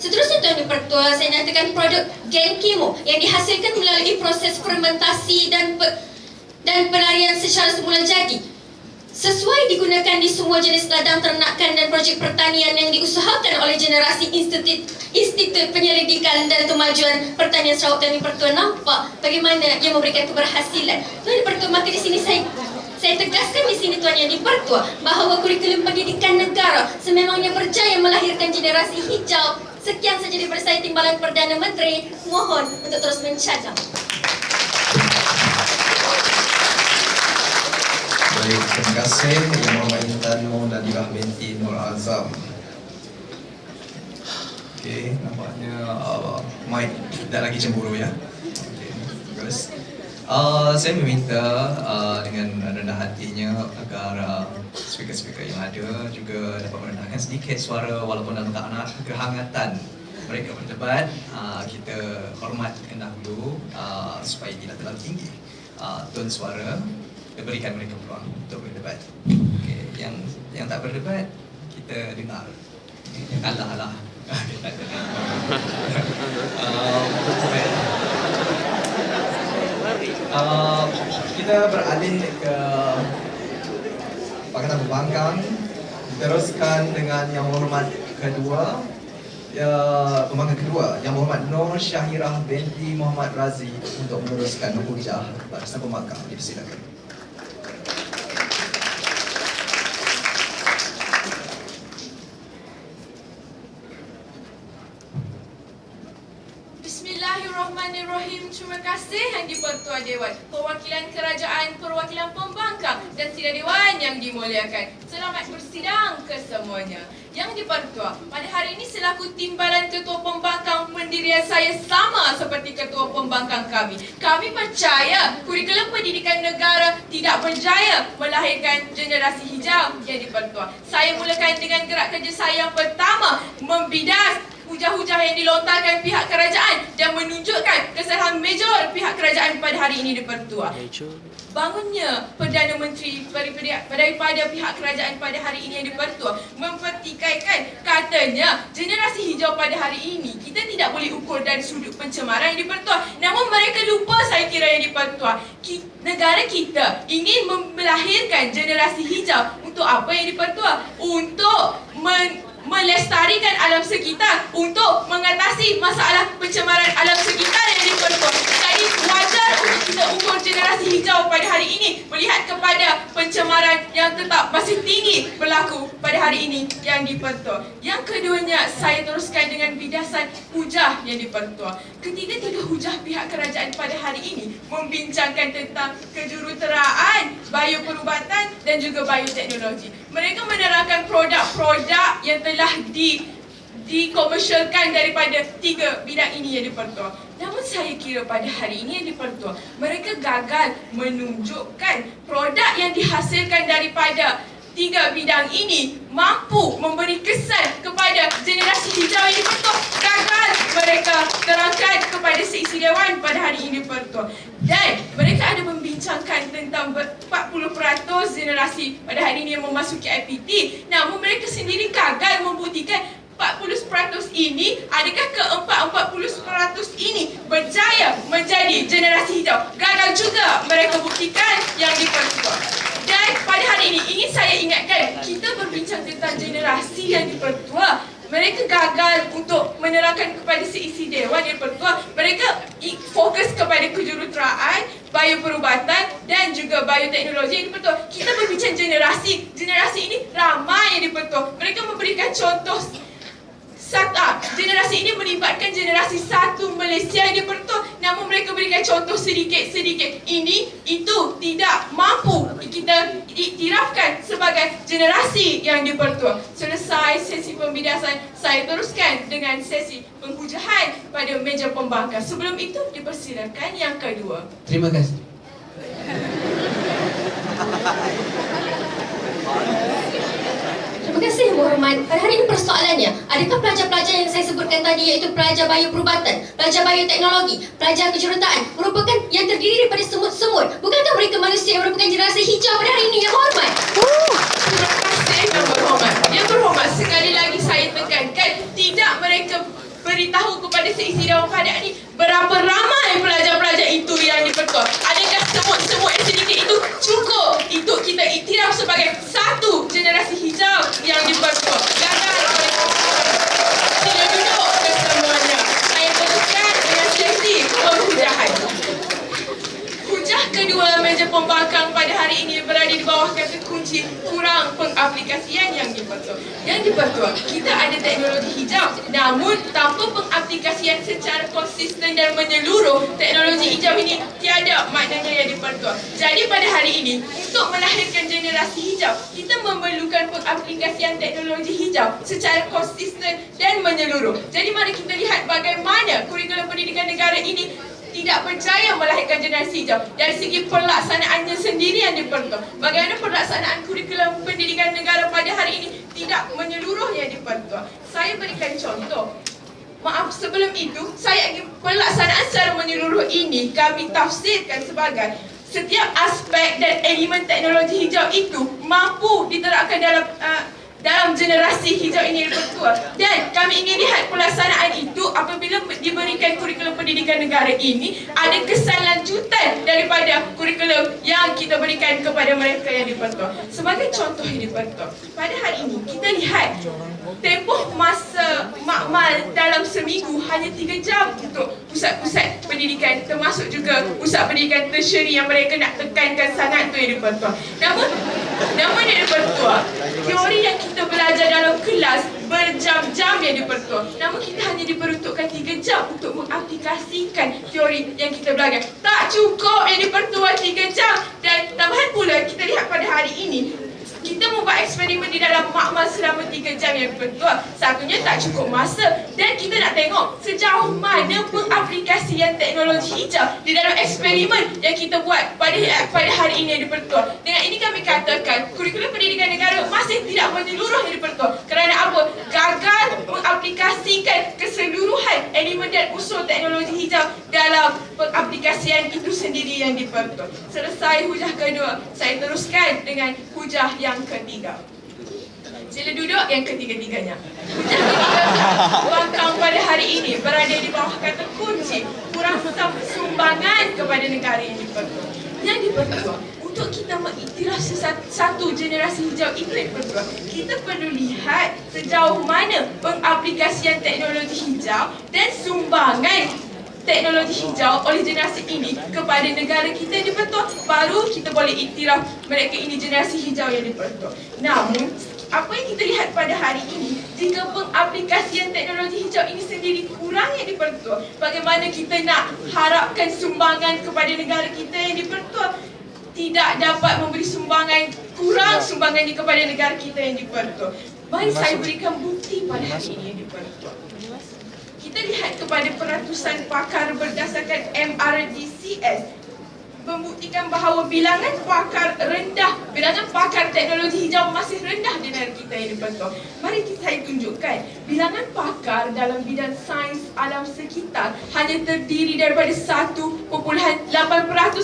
Seterusnya Tuan Yang di-Pertua, saya nyatakan produk Genkimo yang dihasilkan melalui proses fermentasi dan penarian secara semula jadi, sesuai digunakan di semua jenis ladang ternakan dan projek pertanian yang diusahakan oleh generasi Institut Penyelidikan dan Kemajuan Pertanian Sarawak. Tuan Yang di-Pertua nampak bagaimana ia memberikan keberhasilan. Tuan Yang di-Pertua, maka di sini saya tegaskan di sini Tuan Yang di-Pertua bahawa kurikulum pendidikan negara sememangnya berjaya melahirkan generasi hijau. Sekian saja daripada saya, Timbalan Perdana Menteri. Mohon untuk terus mencadang. Baik, terima kasih Yang Mohd Intan Nur Nadirah binti Nur Azam. Okey, nampaknya Mike tidak lagi cemburu ya. Okey, bagus. Saya meminta dengan rendah hatinya agar speaker-speaker yang ada juga dapat merendahkan sedikit suara walaupun dalam keadaan kehangatan mereka berdebat. Kita hormatkan dahulu supaya tidak terlalu tinggi tone suara, berikan mereka peluang untuk berdebat. Okay. Yang tak berdebat kita dengar. Alah. Kita beralih ke Pakatan Pembangkang. Teruskan dengan Yang Berhormat kedua, pembangkang kedua, Yang Berhormat Nur Syahirah binti Muhammad Razi untuk meneruskan hujah barisan pembangkang. Dipersilakan. Bismillahirrahmanirrahim. Terima kasih Yang di-Pertua Dewan, perwakilan kerajaan, perwakilan pembangkang dan sidang dewan yang dimuliakan. Selamat bersidang kesemuanya. Yang di-Pertua, pada hari ini selaku Timbalan Ketua Pembangkang, pendirian saya sama seperti Ketua Pembangkang kami. Kami percaya kurikulum pendidikan negara tidak berjaya melahirkan generasi hijau. Yang di-Pertua, saya mulakan dengan gerak kerja saya yang pertama, membidas hujah-hujah yang dilontarkan pihak kerajaan dan menunjukkan kesalahan major pihak kerajaan pada hari ini di-Pertua. Bangunnya Perdana Menteri daripada pihak kerajaan pada hari ini yang di-Pertua mempertikaikan katanya generasi hijau pada hari ini kita tidak boleh ukur dari sudut pencemaran yang di-Pertua. Namun mereka lupa, saya kira yang di-Pertua, negara kita ingin melahirkan generasi hijau untuk apa yang di-Pertua? Untuk melestarikan alam sekitar, untuk mengatasi masalah pencemaran alam sekitar yang di-Pertua. Jadi wajar untuk kita ukur generasi hijau pada hari ini melihat kepada pencemaran yang tetap masih tinggi berlaku pada hari ini yang di-Pertua. Yang keduanya, saya teruskan dengan bidasan hujah yang di-Pertua. Ketiga-tiga hujah pihak kerajaan pada hari ini membincangkan tentang kejuruteraan, bioperubatan dan juga bioteknologi. Mereka menerangkan produk-produk yang telah dikomersialkan daripada tiga bidang ini yang di-Pertua. Namun saya kira pada hari ini yang di-Pertua, mereka gagal menunjukkan produk yang dihasilkan daripada tiga bidang ini mampu memberi kesan kepada generasi hijau yang di-Pertua. Gagal mereka terangkan kepada seisi dewan pada hari ini di-Pertua. Dan mereka ada membincangkan tentang 40% generasi pada hari ini yang memasuki IPT. Namun mereka sendiri gagal membuktikan 40% ini, adakah ke-40% ini berjaya menjadi generasi hijau. Gagal juga mereka buktikan yang di-Pertua. Dan pada hari ini ingin saya ingatkan, kita berbincang tentang generasi yang di-Pertua. Mereka gagal untuk menerangkan kepada seisi dewan yang di-Pertua. Mereka fokus kepada kejuruteraan, bioperubatan dan juga bioteknologi yang di-Pertua. Kita berbincang generasi ini ramai yang di-Pertua. Mereka memberikan contoh generasi ini melibatkan generasi satu Malaysia yang dipertua, namun mereka berikan contoh sedikit-sedikit. Ini, itu tidak mampu kita iktirafkan sebagai generasi yang dipertua. Selesai sesi pembidasan, saya teruskan dengan sesi penghujahan pada meja pembangkang. Sebelum itu, dipersilakan yang kedua. Terima kasih. Terima kasih, Yang Berhormat. Pada hari ini persoalannya, adakah pelajar-pelajar yang saya sebutkan tadi, iaitu pelajar bioperubatan, pelajar bioteknologi, pelajar kejuruteraan, merupakan yang terdiri daripada semut-semut? Bukankah mereka manusia yang merupakan generasi hijau pada hari ini, Yang Berhormat? Terima kasih, Yang Berhormat. Yang Berhormat, sekali lagi saya tekankan, tidak mereka beritahu kepada seisi Dewan Padat ini berapa ramai pelajar-pelajar itu yang dipertua. Adakah semut-semut yang sedikit itu cukup untuk kita iktiraf sebagai satu generasi hijau yang dipertua? Gagal oleh sila duduk kesemuanya. Saya teruskan dengan sesi penghujahan. Hujah kedua meja pembangkang pada hari ini berada di bawah kata kunci kurang pengaplikasian yang dipertua. Yang dipertua, kita ada teknologi hijau, namun tanpa pengaplikasian secara konsisten dan menyeluruh, teknologi hijau ini tiada maknanya yang dipertua. Jadi pada hari ini, untuk melahirkan generasi hijau, kita memerlukan pengaplikasian teknologi hijau secara konsisten dan menyeluruh. Jadi mari kita lihat bagaimana kurikulum pendidikan negara ini tidak berjaya melahirkan generasi hijau dari segi pelaksanaannya sendiri yang dipertua. Bagaimana pelaksanaan kurikulum pendidikan negara pada hari ini tidak menyeluruh yang dipertua. Saya berikan contoh. Maaf, sebelum itu saya ingin pelaksanaan secara menyeluruh ini kami tafsirkan sebagai setiap aspek dan elemen teknologi hijau itu mampu diterapkan dalam generasi hijau ini dipertua. Dan kami ingin lihat pelaksanaan itu apabila diberikan kurikulum pendidikan negara ini ada kesan lanjutan daripada kurikulum yang kita berikan kepada mereka yang dipertua. Sebagai contoh yang dipertua, pada hari ini kita lihat tempoh masa makmal dalam seminggu hanya 3 jam untuk pusat-pusat pendidikan, termasuk juga pusat pendidikan tertiary yang mereka nak tekankan sangat tu yang dipertua. Namun yang dipertua, teori yang kita belajar dalam kelas berjam-jam yang dipertua, namun kita hanya diperuntukkan 3 jam untuk mengaplikasikan teori yang kita belajar. Tak cukup yang dipertua 3 jam. Dan tambahan pula kita lihat pada hari ini, kita membuat eksperimen di dalam makmal selama 3 jam yang dipertua. Satunya tak cukup masa, dan kita nak tengok sejauh mana pengaplikasian teknologi hijau di dalam eksperimen yang kita buat pada hari ini yang dipertua. Dengan ini kami katakan kurikulum pendidikan negara masih tidak menyeluruh yang dipertua. Kerana apa? Gagal mengaplikasikan keseluruhan elemen dan unsur teknologi hijau dalam pengaplikasian itu sendiri yang dipertua. Selesai hujah kedua, saya teruskan dengan hujah yang ketiga. Sila duduk yang ketiga-tiganya. Hujah ketiga pembangkang pada hari ini berada di bawah kata kunci kurang sumbangan kepada negara yang dipertua. Yang dipertua, untuk kita mengiktiraf satu generasi hijau itu yang dipertua, kita perlu lihat sejauh mana pengaplikasian teknologi hijau dan sumbangan teknologi hijau oleh generasi ini kepada negara kita yang dipertua, baru kita boleh iktiraf mereka ini generasi hijau yang dipertua. Namun, apa yang kita lihat pada hari ini, jika pengaplikasian teknologi hijau ini sendiri kurang yang dipertua, bagaimana kita nak harapkan sumbangan kepada negara kita yang dipertua? Tidak dapat memberi sumbangan, kurang sumbangannya kepada negara kita yang dipertua. Mari saya berikan bukti pada hari ini yang dipertua. Kita lihat kepada peratusan pakar berdasarkan MRDCS membuktikan bahawa bilangan pakar teknologi hijau masih rendah di negara kita yang dipertua. Mari saya tunjukkan bilangan pakar dalam bidang sains alam sekitar hanya terdiri daripada 1.8%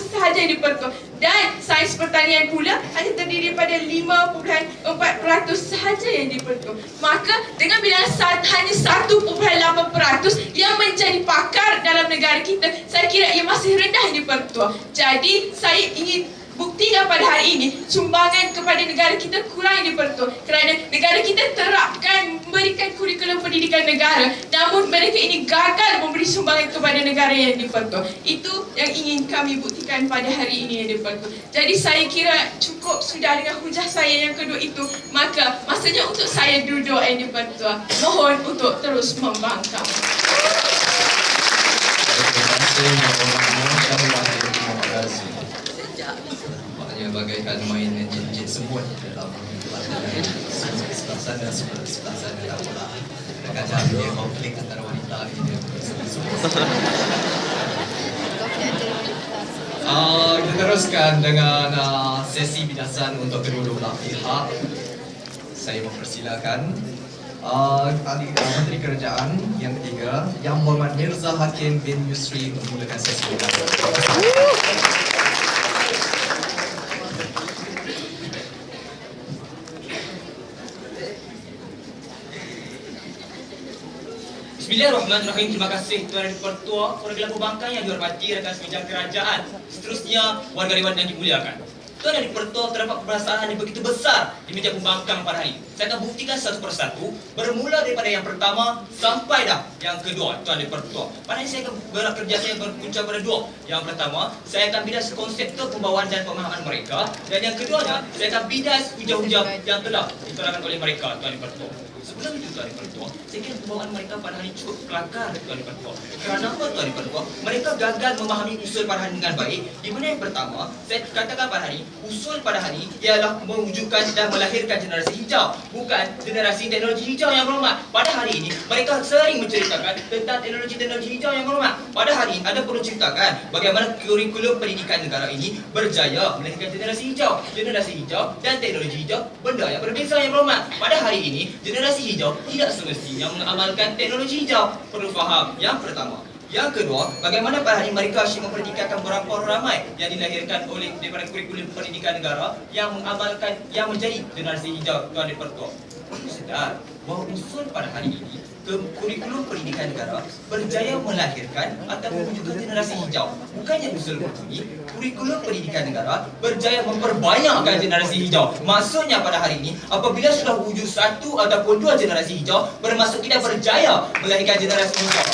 sahaja yang dipertua, dan sains pertanian pula hanya terdiri daripada 5.4% sahaja yang dipertua. Maka dengan bilangan hanya 1.8% yang menjadi pakar dalam negara kita, saya kira ia masih rendah yang dipertua. Jadi saya ingin buktikan pada hari ini sumbangan kepada negara kita kurang dipertua, kerana negara kita terapkan memberikan kurikulum pendidikan negara, namun mereka ini gagal memberi sumbangan kepada negara yang dipertua. Itu yang ingin kami buktikan pada hari ini yang dipertua. Jadi saya kira cukup sudah dengan hujah saya yang kedua itu. Maka masa masanya untuk saya duduk yang dipertua. Mohon untuk terus membangkang. Terima kasih terima kasih. Nampaknya bagaikan main jin-jin semut dalam sebelah sana sebelah sana tak pula. Kadang-kadang dia konflik antara wanita ini. Kita teruskan dengan sesi bidasan untuk kedua belah pihak. Saya mempersilakan Menteri Kerajaan yang ketiga, Yang Berhormat Mirza Hakim bin Yusri memulakan sesi bidasan. Bismillahirrahmanirrahim. Terima kasih Tuan Pertua, Perwakilan Pembangkang yang dihormati, rakan semeja kerajaan. Seterusnya, warga dewan yang dimuliakan. Tuan Dari Pertua, terdapat permasalahan yang begitu besar di meja pembangkang pada hari ini. Saya akan buktikan satu persatu, bermula daripada yang pertama sampai dah yang kedua, Tuan Dari Pertua. Pada ini saya akan gerak kerja saya berpunca pada dua. Yang pertama, saya akan bidas konsep pembawaan dan pemahaman mereka. Dan yang keduanya, saya akan bidas hujah-hujah yang telah diterangkan oleh mereka, Tuan Dari Pertua. Sebelum itu Tuan Dari Pertua, saya kira pembawaan mereka pada hari cukup kelakar, Tuan Dari Pertua. Kerana apa Tuan Dari Pertua? Mereka gagal memahami usul pada hari dengan baik. Di mana yang pertama, saya katakan pada hari, usul pada hari ialah mewujudkan dan melahirkan generasi hijau, bukan generasi teknologi hijau yang berhormat. Pada hari ini, mereka sering menceritakan tentang teknologi hijau yang berhormat. Pada hari ini, ada perlu ceritakan bagaimana kurikulum pendidikan negara ini berjaya melahirkan generasi hijau dan teknologi hijau, benda yang berbeza yang berhormat. Pada hari ini, generasi hijau tidak semestinya mengamalkan teknologi hijau. Perlu faham. Yang pertama. Yang kedua, bagaimana pada hari mereka asyik mempertikaikan berapa ramai yang dilahirkan oleh daripada kurikulum pendidikan negara yang mengamalkan, yang menjadi generasi hijau, Tuan Dari Pertua. Sedar bahawa usul pada hari ini kurikulum pendidikan negara berjaya melahirkan atau mewujudkan generasi hijau. Bukannya usul berbunyi, kurikulum pendidikan negara berjaya memperbanyakkan generasi hijau. Maksudnya pada hari ini, apabila sudah wujud satu ataupun dua generasi hijau, bermaksud kita berjaya melahirkan generasi hijau.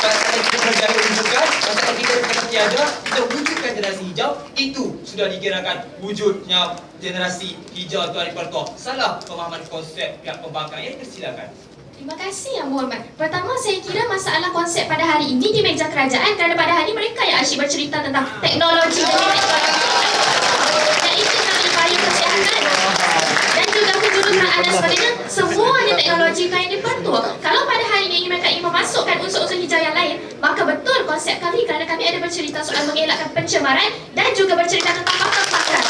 Kalau kita berjaya wujudkan, masalah kita tiada, kita wujudkan generasi hijau, itu sudah dikirakan wujudnya generasi hijau, Tuan Dari Pertua. Salah pemahaman konsep pihak pembangkang. Ya, persilakan. Terima kasih Yang Berhormat. Pertama, saya kira masalah konsep pada hari ini di meja kerajaan kerana pada hari mereka yang asyik bercerita tentang teknologi dan itu dari payung kesihatan dan juga kejuruteraan dan sebagainya. Semuanya teknologi yang dipertua. Kalau pada hari ini mereka ingin memasukkan unsur-unsur hijau yang lain, maka betul konsep kami kerana kami ada bercerita soal mengelakkan pencemaran dan juga bercerita tentang pakar-pakar.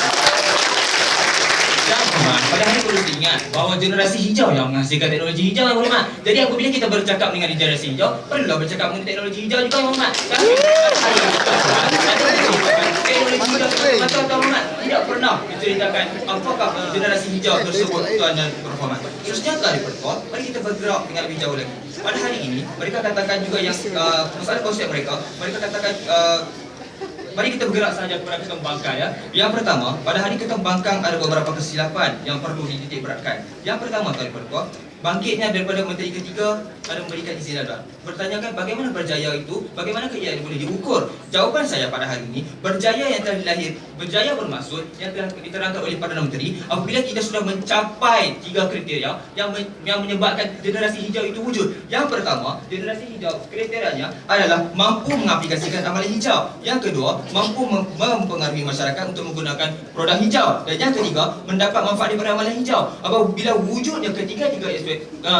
Pada hari perlu diingat bahawa generasi hijau yang menghasilkan teknologi hijau yang berhormat. Jadi apabila kita bercakap dengan generasi hijau, perlulah bercakap mengenai teknologi hijau juga yang berhormat. Teknologi hijau macam berhormat tidak pernah diceritakan apakah generasi hijau tersebut, Tuan dan berhormat. Terusnya Tuan Dari Pertua, mari kita bergerak dengan lebih jauh lagi. Pada hari ini, mereka katakan juga yang masalah konsep mereka katakan mari kita bergerak sahaja kepada ketum bangkang ya. Yang pertama, pada hari ketum bangkang ada beberapa kesilapan yang perlu dititik beratkan. Yang pertama Tuan Dari Pertua, bangkitnya daripada menteri ketiga ada memberikan izin darurat. Bertanyakan bagaimana berjaya itu, bagaimana ia boleh diukur. Jawapan saya pada hari ini, berjaya yang telah dilahir, berjaya bermaksud yang telah diterangkan oleh Perdana Menteri apabila kita sudah mencapai 3 kriteria yang menyebabkan generasi hijau itu wujud. Yang pertama, generasi hijau kriterianya adalah mampu mengaplikasikan amalan hijau. Yang kedua, mampu mempengaruhi masyarakat untuk menggunakan produk hijau. Dan yang ketiga, mendapat manfaat daripada amalan hijau. Apabila wujudnya ketiga-tiga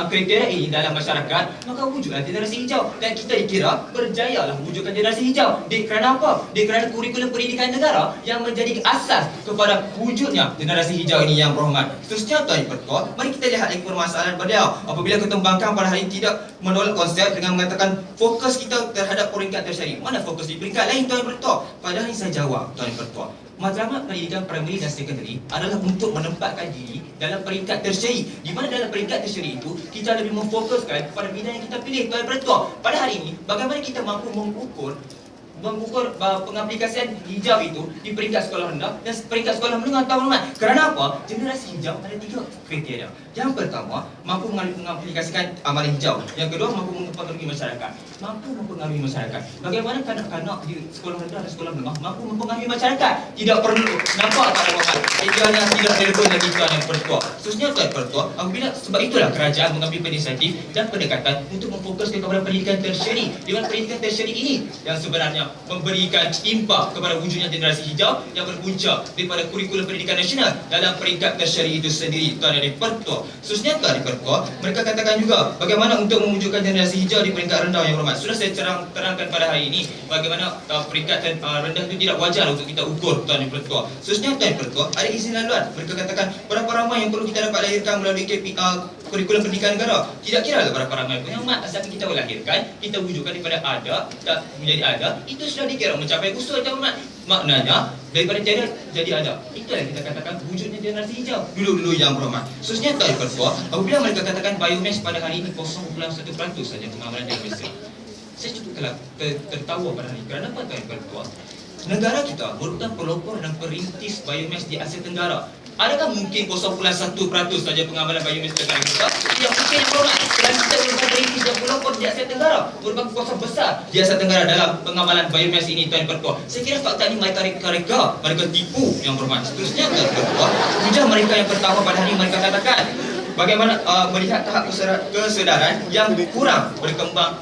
kriteria ini dalam masyarakat, maka wujudlah generasi hijau. Dan kita dikira berjayalah wujudkan generasi hijau. Kerana apa? Kerana kurikulum pendidikan negara yang menjadi asas kepada wujudnya generasi hijau ini yang berhormat. Seterusnya Tuan Dari Pertua, mari kita lihat lagi permasalahan beliau. Apabila ketum bangkang pada hari ini tidak menolak konsep dengan mengatakan fokus kita terhadap peringkat tersiari. Mana fokus di peringkat lain Tuan Dari Pertua? Padahal ini saya jawab Tuan Dari Pertua. Matlamat pendidikan primary dan secondary adalah untuk menempatkan diri dalam peringkat tersiari. Di mana dalam peringkat tersiari itu kita lebih memfokuskan pada bidang yang kita pilih Tuan Dari Pertua. Pada hari ini, bagaimana kita mampu mengukur mengukur pengaplikasian hijau itu di peringkat sekolah rendah dan peringkat sekolah menengah, tuan-tuan. Kerana apa? Generasi hijau ada 3 kriteria. Yang pertama, mampu mengaplikasikan amalan hijau. Yang kedua, mampu mempengaruhi masyarakat. Mampu mempengaruhi masyarakat. Bagaimana kanak-kanak di sekolah rendah dan sekolah menengah mampu mempengaruhi masyarakat? Tidak perlu. Nampak tak tuan-tuan? Idealnya tidak relevan lagi tuan yang pertua. Khususnya tuan pertua, apabila sebab itulah kerajaan mengambil inisiatif dan pendekatan untuk memfokuskan kepada pendidikan tertiary. Di mana pendidikan tertiary ini yang sebenarnya memberikan impak kepada wujudnya generasi hijau yang berpunca daripada kurikulum pendidikan nasional dalam peringkat tertiary itu sendiri, tuan dari pertua. Khususnya tuan dari pertua, mereka katakan juga bagaimana untuk mewujudkan generasi hijau di peringkat rendah yang hormat. Sudah saya terangkan pada hari ini bagaimana peringkat rendah itu tidak wajar untuk kita ukur, tuan dari pertua. Khususnya tuan dari pertua, ada izin laluan. Mereka katakan berapa ramai yang perlu kita dapat lahirkan melalui kurikulum pendidikan negara. Tidak kira lah berapa ramai pun yang asalkan kita lahirkan, kita wujudkan daripada ada tak menjadi ada, itu sudah dikira mencapai usul, tuan. Maknanya daripada tiada jadi ada. Itulah kita katakan wujudnya generasi hijau dulu-dulu yang berhormat. Khususnya tuan pertua, apabila mereka katakan biomass pada hari ini 0.1% saja pengamalan di Malaysia. Saya cukup tertawa pada hari ini. Kerana apa tuan pertua? Negara kita merupakan pelopor dan perintis biomass di Asia Tenggara. Adakah mungkin 0.1% saja pengamalan biomass di negara kita? Yang mungkin yang berhormat. Dan kita merupakan perintis dan pelopor di Asia Tenggara, merupakan kuasa besar di Asia Tenggara dalam pengamalan biomass ini, tuan pertua. Saya kira fakta ini mereka reka, mereka tipu yang berhormat. Seterusnya tuan pertua, hujah mereka yang pertama pada hari mereka katakan bagaimana melihat tahap kesedaran yang kurang berkembang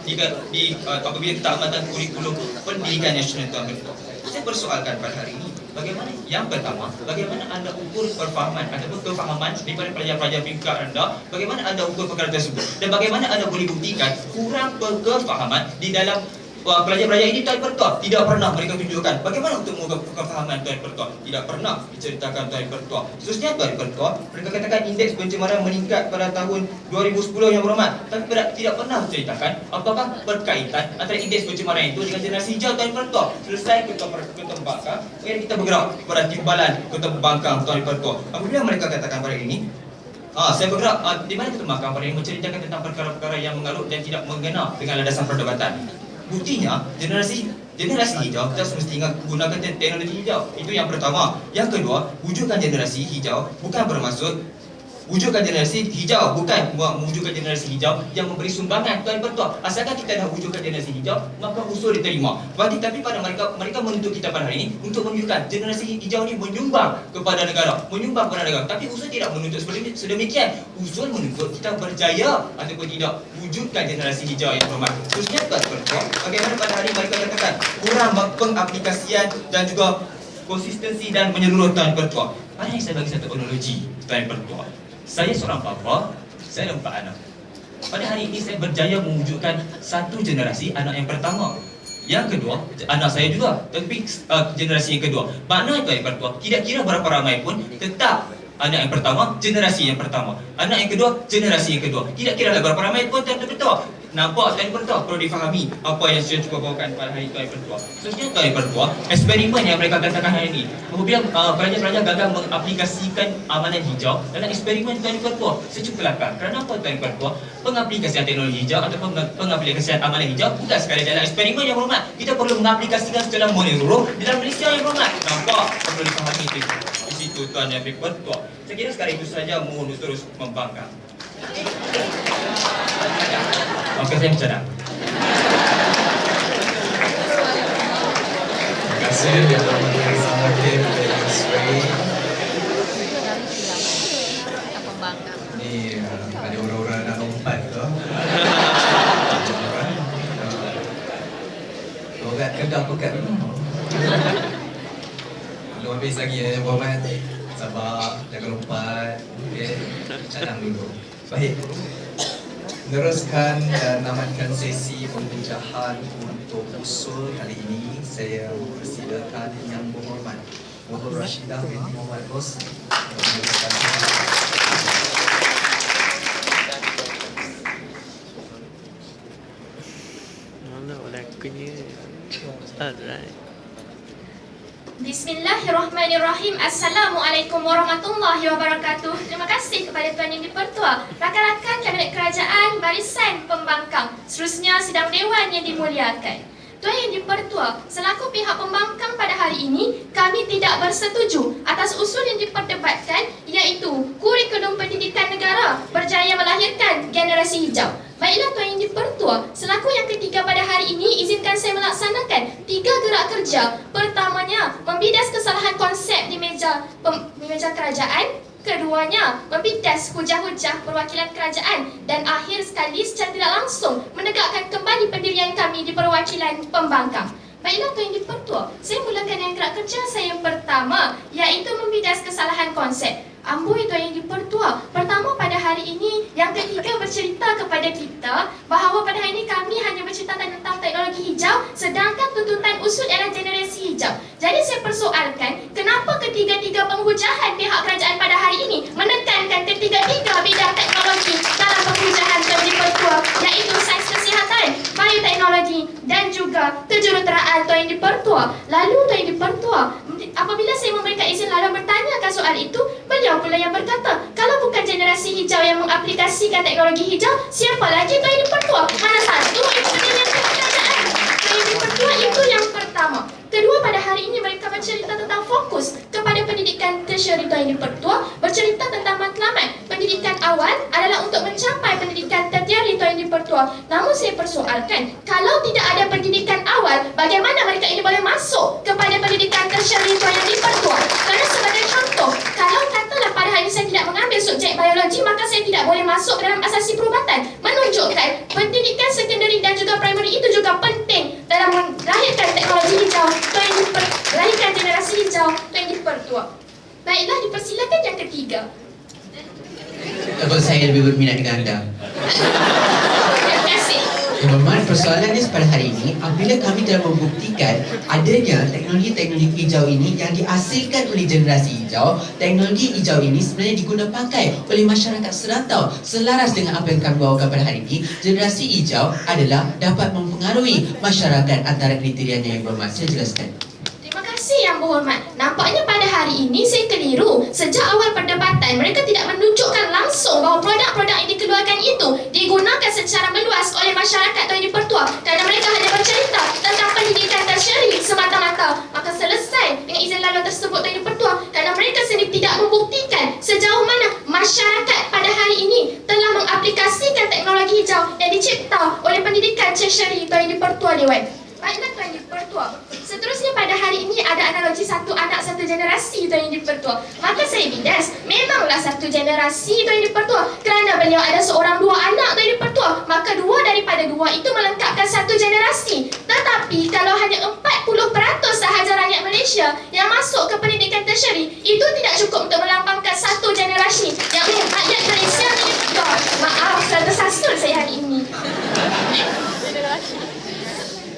apabila kita amatan kurikulum pendidikan nasional, tuan pertua. Saya persoalkan pada hari ini, bagaimana yang pertama, bagaimana anda ukur perfahaman ataupun kefahaman daripada pelajar-pelajar peringkat rendah, bagaimana anda ukur perkara tersebut dan bagaimana anda boleh buktikan kurang kefahaman di dalam pelajar-pelajar ini, tuan pertua. Tidak pernah mereka tunjukkan bagaimana untuk mengukur kefahaman, tuan pertua. Tidak pernah diceritakan, tuan pertua. Khususnya tuan pertua, mereka katakan indeks pencemaran meningkat pada tahun 2010 yang berhormat, tapi tidak pernah diceritakan apakah berkaitan antara indeks pencemaran itu dengan generasi hijau, tuan pertua. Selesai Kota Bangkang, kemudian kita bergerak pada timbalan Kota Bangkang, tuan pertua. Apabila mereka katakan pada ini, saya bergerak di mana Kota Bangkang pada ini menceritakan tentang perkara-perkara yang mengarut dan tidak mengena dengan landasan perdebatan. Buktinya, generasi hijau kita semestinya gunakan teknologi hijau. Itu yang pertama. Yang kedua, wujudkan generasi hijau bukan bermaksud wujudkan generasi hijau, bukan mewujudkan generasi hijau yang memberi sumbangan, tuan pertua. Asalkan kita dah wujudkan generasi hijau, maka usul diterima. Tapi pada mereka menuntut kita pada hari ini untuk menunjukkan generasi hijau ini menyumbang kepada negara, menyumbang kepada negara. Tapi usul tidak menuntut sedemikian. Usul menuntut kita berjaya ataupun tidak wujudkan generasi hijau yang hormat. Khususnya tuan pertua, bagaimana pada hari mereka katakan kurang pengaplikasian dan juga konsistensi dan menyeluruh, tuan pertua. Pada yang saya bagi satu analogi, tuan pertua. Saya seorang bapa, saya ada 4 anak. Pada hari ini saya berjaya mewujudkan satu generasi anak yang pertama. Yang kedua, anak saya juga, tapi generasi yang kedua. Maknanya tuan pertua, tidak kira berapa ramai pun tetap anak yang pertama, generasi yang pertama. Anak yang kedua, generasi yang kedua. Tidak kira berapa ramai pun tuan pertua. Nampak tuan pertua, perlu difahami apa yang saya cuba bawakan pada hari tuan pertua. Seterusnya tuan pertua, eksperimen yang mereka katakan hari ini. Apabila pelajar-pelajar gagal mengaplikasikan amalan hijau dalam eksperimen tuan pertua, saya cuba kelakar. Kerana apa tuan pertua? Pengaplikasian teknologi hijau ataupun pengaplikasian amalan hijau bukan sekadar dalam eksperimen yang hormat. Kita perlu mengaplikasikan secara menyeluruh dalam Malaysia yang hormat. Nampak? Perlu difahami itu. Di situ tuan yang pertua. Saya kira sekarang itu saja mohon terus membangkang. Maka saya bercadang. Terima kasih Yang sangat Sri. Ni ada orang-orang nak lompat ke? Orang kedap pekat dulu. Belum habis lagi ya, Muhammad. Sabar, jangan lompat. Okey, cadang dulu. Baik. Meneruskan dan namatkan sesi pembincaan untuk usul kali ini, saya mempersilakan Yang Berhormat Muhammad Rashidah binti Muhammad Ros meneruskan. Alright. Bismillahirrahmanirrahim. Assalamualaikum warahmatullahi wabarakatuh. Terima kasih kepada Tuan Yang di-Pertua, rakan-rakan Kabinet Kerajaan Barisan Pembangkang, seterusnya sidang dewan yang dimuliakan. Tuan Yang di-Pertua, selaku pihak pembangkang pada hari ini, kami tidak bersetuju atas usul yang diperdebatkan, iaitu kurikulum pendidikan negara berjaya melahirkan generasi hijau. Baiklah Tuan Yang di-Pertua, selaku yang ketiga pada hari ini, izinkan saya melaksanakan 3 gerak kerja. Pertamanya, membidas kesalahan konsep di meja kerajaan. Keduanya, membidas hujah-hujah perwakilan kerajaan. Dan akhir sekali, secara tidak langsung, menegakkan kembali pendirian kami di perwakilan pembangkang. Baiklah Tuan Yang di-Pertua, saya mulakan yang gerak kerja saya yang pertama, iaitu membidas kesalahan konsep. Amboi Tuan Yang di-Pertua, pertama pada hari ini, yang ketiga bercerita kepada kita bahawa pada hari ini kami hanya bercerita tentang teknologi hijau, sedangkan tuntutan usul ialah generasi hijau. Jadi saya persoalkan, kenapa ketiga-tiga penghujahan pihak kerajaan pada hari ini menekankan ketiga-tiga bidang teknologi dalam penghujahan Tuan Yang di-Pertua, iaitu sains kesihatan, bioteknologi dan juga kejuruteraan Tuan Yang di-Pertua. Lalu Tuan Yang di-Pertua, apabila saya memberikan izin lalu bertanyakan soal itu, beliau pula yang berkata, kalau bukan generasi hijau yang mengaplikasikan teknologi hijau, siapa lagi Tuan Yang di-Pertua? Mana satu itu pendirian kerajaan? Tuan Yang di-Pertua itu yang pertama. Kedua, pada hari ini mereka bercerita tentang fokus kepada pendidikan tertiary Tuan Yang di-Pertua, bercerita tentang matlamat pendidikan awal adalah untuk mencapai pendidikan tertiary Tuan Yang di-Pertua. Namun saya persoalkan, kalau tidak ada pendidikan awal, bagaimana mereka ini boleh masuk kepada pendidikan tertiary Tuan Yang di-Pertua? Kerana sebagai contoh, kalau katalah pada hari ini saya tidak mengambil subjek biologi, maka saya tidak boleh masuk dalam asasi perubatan. Menunjukkan pendidikan sekondari dan juga primary itu juga penting dalam melahirkan teknologi hijau Tuan Yang di-Pertua, melahirkan generasi hijau Tuan Yang di-Pertua. Baiklah, dipersilakan yang ketiga. Dapat saya lebih berminat dengan anda. Terima kasih. Memang persoalannya pada hari ini, apabila kami telah membuktikan adanya teknologi-teknologi hijau ini yang dihasilkan oleh generasi hijau, teknologi hijau ini sebenarnya diguna pakai oleh masyarakat serantau. Selaras dengan apa yang kami bawakan pada hari ini, generasi hijau adalah dapat mempengaruhi masyarakat antara kriterianya yang berhormat. Saya jelaskan. Terima kasih Yang Berhormat. Nampaknya pada hari ini saya keliru. Sejak awal perdebatan, mereka tidak menunjukkan langsung bahawa produk-produk yang dikeluarkan itu digunakan secara meluas oleh masyarakat Tuan Yang di-Pertua, kerana mereka hanya bercerita tentang pendidikan tertiary semata-mata. Maka selesai dengan izin lalu tersebut Tuan Yang di-Pertua, kerana mereka sendiri tidak membuktikan sejauh mana masyarakat pada hari ini telah mengaplikasikan teknologi hijau yang dicipta oleh pendidikan tertiary Tuan Yang di-Pertua Dewan. Baiklah Tuan Yang di-Pertua, seterusnya pada hari ini ada analogi satu anak satu generasi Tuan Yang di-Pertua. Maka saya bidas, memanglah satu generasi Tuan Yang di-Pertua, kerana beliau ada seorang dua anak Tuan Yang di-Pertua, maka dua daripada dua itu melengkapkan satu generasi. Tetapi kalau hanya 40% sahaja rakyat Malaysia yang masuk ke pendidikan tertiary, itu tidak cukup untuk melambangkan satu generasi yang rakyat Malaysia ini. Maaf, saya tersasul saya hari ini.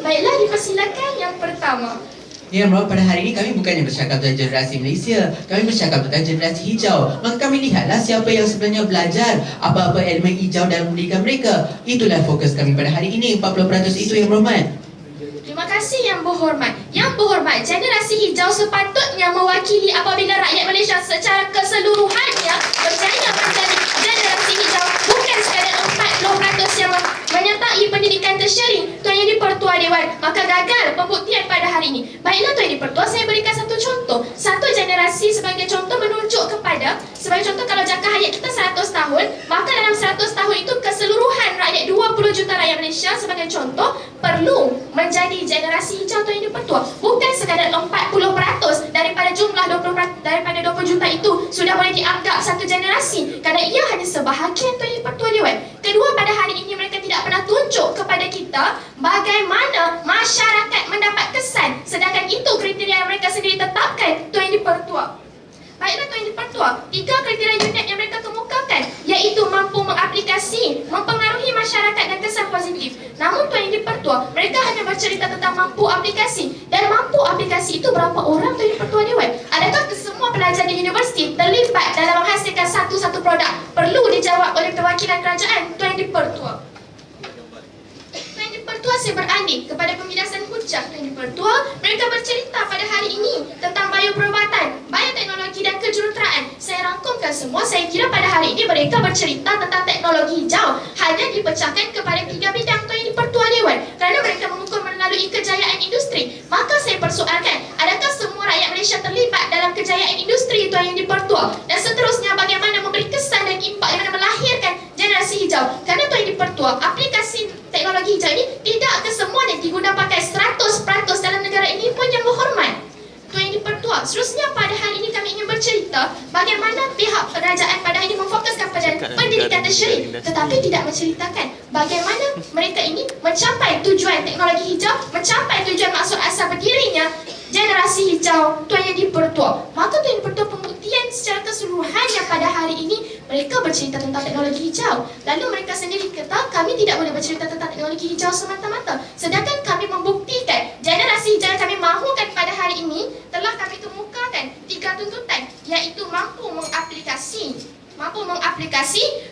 Baiklah, dipersilakan yang pertama. Ya, pada hari ini kami bukannya bercakap tentang generasi Malaysia, kami bercakap tentang generasi hijau. Maka kami lihatlah siapa yang sebenarnya belajar apa-apa elemen hijau dalam pendidikan mereka. Itulah fokus kami pada hari ini, 40% itu yang berhormat. Terima kasih Yang Berhormat. Yang Berhormat, generasi hijau sepatutnya mewakili apabila rakyat Malaysia secara keseluruhannya berjaya menjadi generasi hijau, bukan sekadar 40% yang menyertai pendidikan tertiary Tuan Yang di-Pertua Dewan. Maka gagal pembuktian pada hari ini. Baiklah Tuan Yang di-Pertua, saya berikan satu contoh. Satu generasi sebagai contoh menunjuk kepada, sebagai contoh kalau jangka hayat kita 100 tahun, maka dalam 100 tahun itu keseluruhan rakyat 20 juta rakyat Malaysia sebagai contoh perlu menjadi generasi hijau Tuan Yang di-Pertua. Bukan sekadar 40% daripada jumlah 20 juta itu sudah boleh dianggap satu generasi, kerana ia hanya sebahagian Tuan Yang di-Pertua Dewan. Kedua, pada hari ini mereka tidak pernah tunjuk kepada kita bagaimana masyarakat mendapat kesan, sedangkan itu kriteria yang mereka sendiri tetapkan Tuan Yang di-Pertua. Baiklah Tuan Yang di-Pertua, 3 kriteria unik yang mereka kemukakan, iaitu mampu mengaplikasi, mempengaruhi masyarakat dan kesan positif. Namun Tuan Yang di-Pertua, mereka hanya bercerita tentang mampu aplikasi. Dan mampu aplikasi itu berapa orang Tuan Yang di-Pertua Dewan? Adakah semua pelajar di universiti terlibat dalam menghasilkan satu-satu produk? Perlu dijawab oleh perwakilan kerajaan Tuan Yang di-Pertua. Tuan Yang di-Pertua, saya beranding kepada pembidasan hujah Tuan Yang di-Pertua. Mereka bercerita pada hari ini tentang bioperubatan, bioteknologi dan kejuruteraan. Saya rangkumkan semua. Saya kira pada hari ini mereka bercerita tentang teknologi hijau hanya dipecahkan kepada 3 bidang Tuan Yang di-Pertua Dewan, kerana mereka mengukur melalui melalui kejayaan industri. Maka saya persoalkan, adakah semua rakyat Malaysia terlibat dalam kejayaan industri Tuan Yang di-Pertua? Dan seterusnya, bagaimana memberi kesan dan impak yang melahirkan generasi hijau? Kerana Tuan Yang di-Pertua, aplikasi teknologi hijau ini tidak kesemuanya digunakan pakai 100% dalam negara ini pun yang berhormat. Tuan Yang di-Pertua, seterusnya pada hari ini kami ingin bercerita bagaimana pihak kerajaan pada hari ini memfokuskan pada pendidikan tersyari, tetapi tidak menceritakan bagaimana mereka ini mencapai tujuan teknologi hijau, mencapai tujuan maksud asal berdirinya generasi hijau Tuan Yang di-Pertua. Maka Tuan Yang di-Pertua pembuktian secara keseluruhannya pada hari ini mereka bercerita tentang teknologi hijau. Lalu mereka sendiri kata kami tidak boleh bercerita tentang teknologi hijau semata-mata. Sedangkan kami membuktikan generasi hijau yang kami mahukan pada hari ini telah kami kemukakan 3 tuntutan, iaitu mampu mengaplikasi,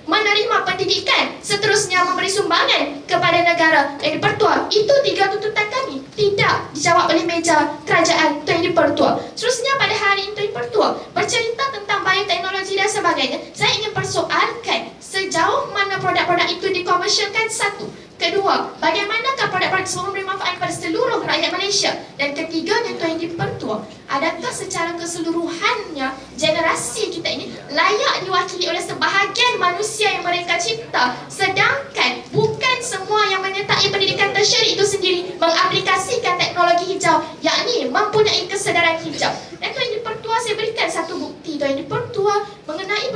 menerima pendidikan, seterusnya memberi sumbangan kepada negara Tuan Yang di-Pertua. Itu 3 tuntutan kami tidak dijawab oleh meja kerajaan Tuan Yang di-Pertua. Seterusnya pada hari ini Tuan Yang di-Pertua bercerita tentang bioteknologi dan sebagainya. Saya ingin persoalkan sejauh mana produk-produk itu dikomersialkan, satu. Kedua, bagaimanakah produk-produk tersebut memberi manfaat kepada seluruh rakyat Malaysia? Dan ketiganya Tuan Yang di-Pertua, adakah secara keseluruhannya generasi kita ini layak diwakili oleh sebahagian manusia yang mereka cipta, sedangkan bukan semua yang menyertai pendidikan tersyari itu sendiri mengaplikasikan teknologi hijau, yakni mempunyai kesedaran hijau. Dan Tuan Yang di-Pertua, saya berikan satu bukti Tuan Yang di-Pertua mengenai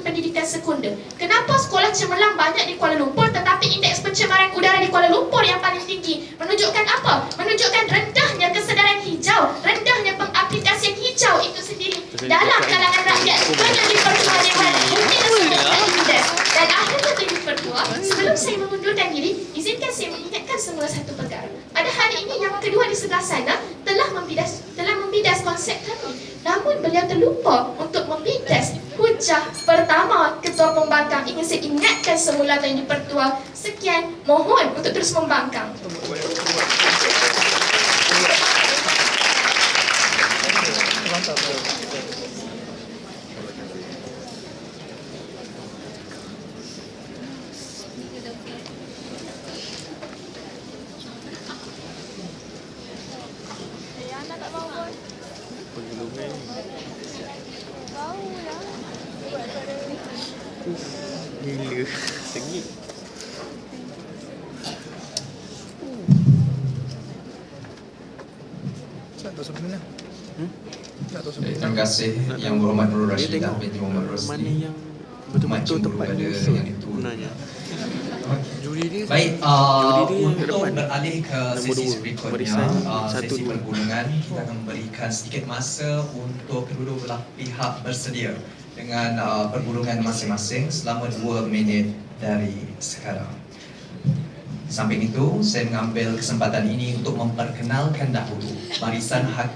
pendidikan sekunder. Kenapa sekolah cemerlang banyak di Kuala Lumpur tetapi indeks pencemaran udara di Kuala Lumpur yang paling tinggi? Menunjukkan apa? Menunjukkan rendahnya kesedaran hijau, rendahnya pengaplikasian hijau itu sendiri dalam kalangan rakyat. Tuan Yang di-Pertua Dewan mungkin semuanya indeks. Dan akhirnya Tuan Yang di-Pertua, sebelum saya mengundurkan diri, izinkan saya mengingatkan semula satu perkara. Pada hari ini yang kedua di sebelah sana telah membidas konsep kami. Namun beliau terlupa untuk membidas hujah pertama Ketua Pembangkang. Ingin saya ingatkan semula Tuan Yang di-Pertua. Sekian, mohon untuk terus membangkang. Gila. Sengit. Terima kasih Yang Berhormat Nurul Rashidah binti Muhammad Rosli. Mana yang betul-betul tepat pada musuh yang itu. sebenarnya. Juri dia Baik, juri dia untuk depan. beralih ke sesi Nombor berikutnya, barisan satu sesi dua. pergulungan, kita akan memberikan sedikit masa untuk kedua belah pihak bersedia dengan pergulungan masing-masing selama 2 minit dari sekarang. Samping itu, saya mengambil kesempatan ini untuk memperkenalkan dahulu barisan hakim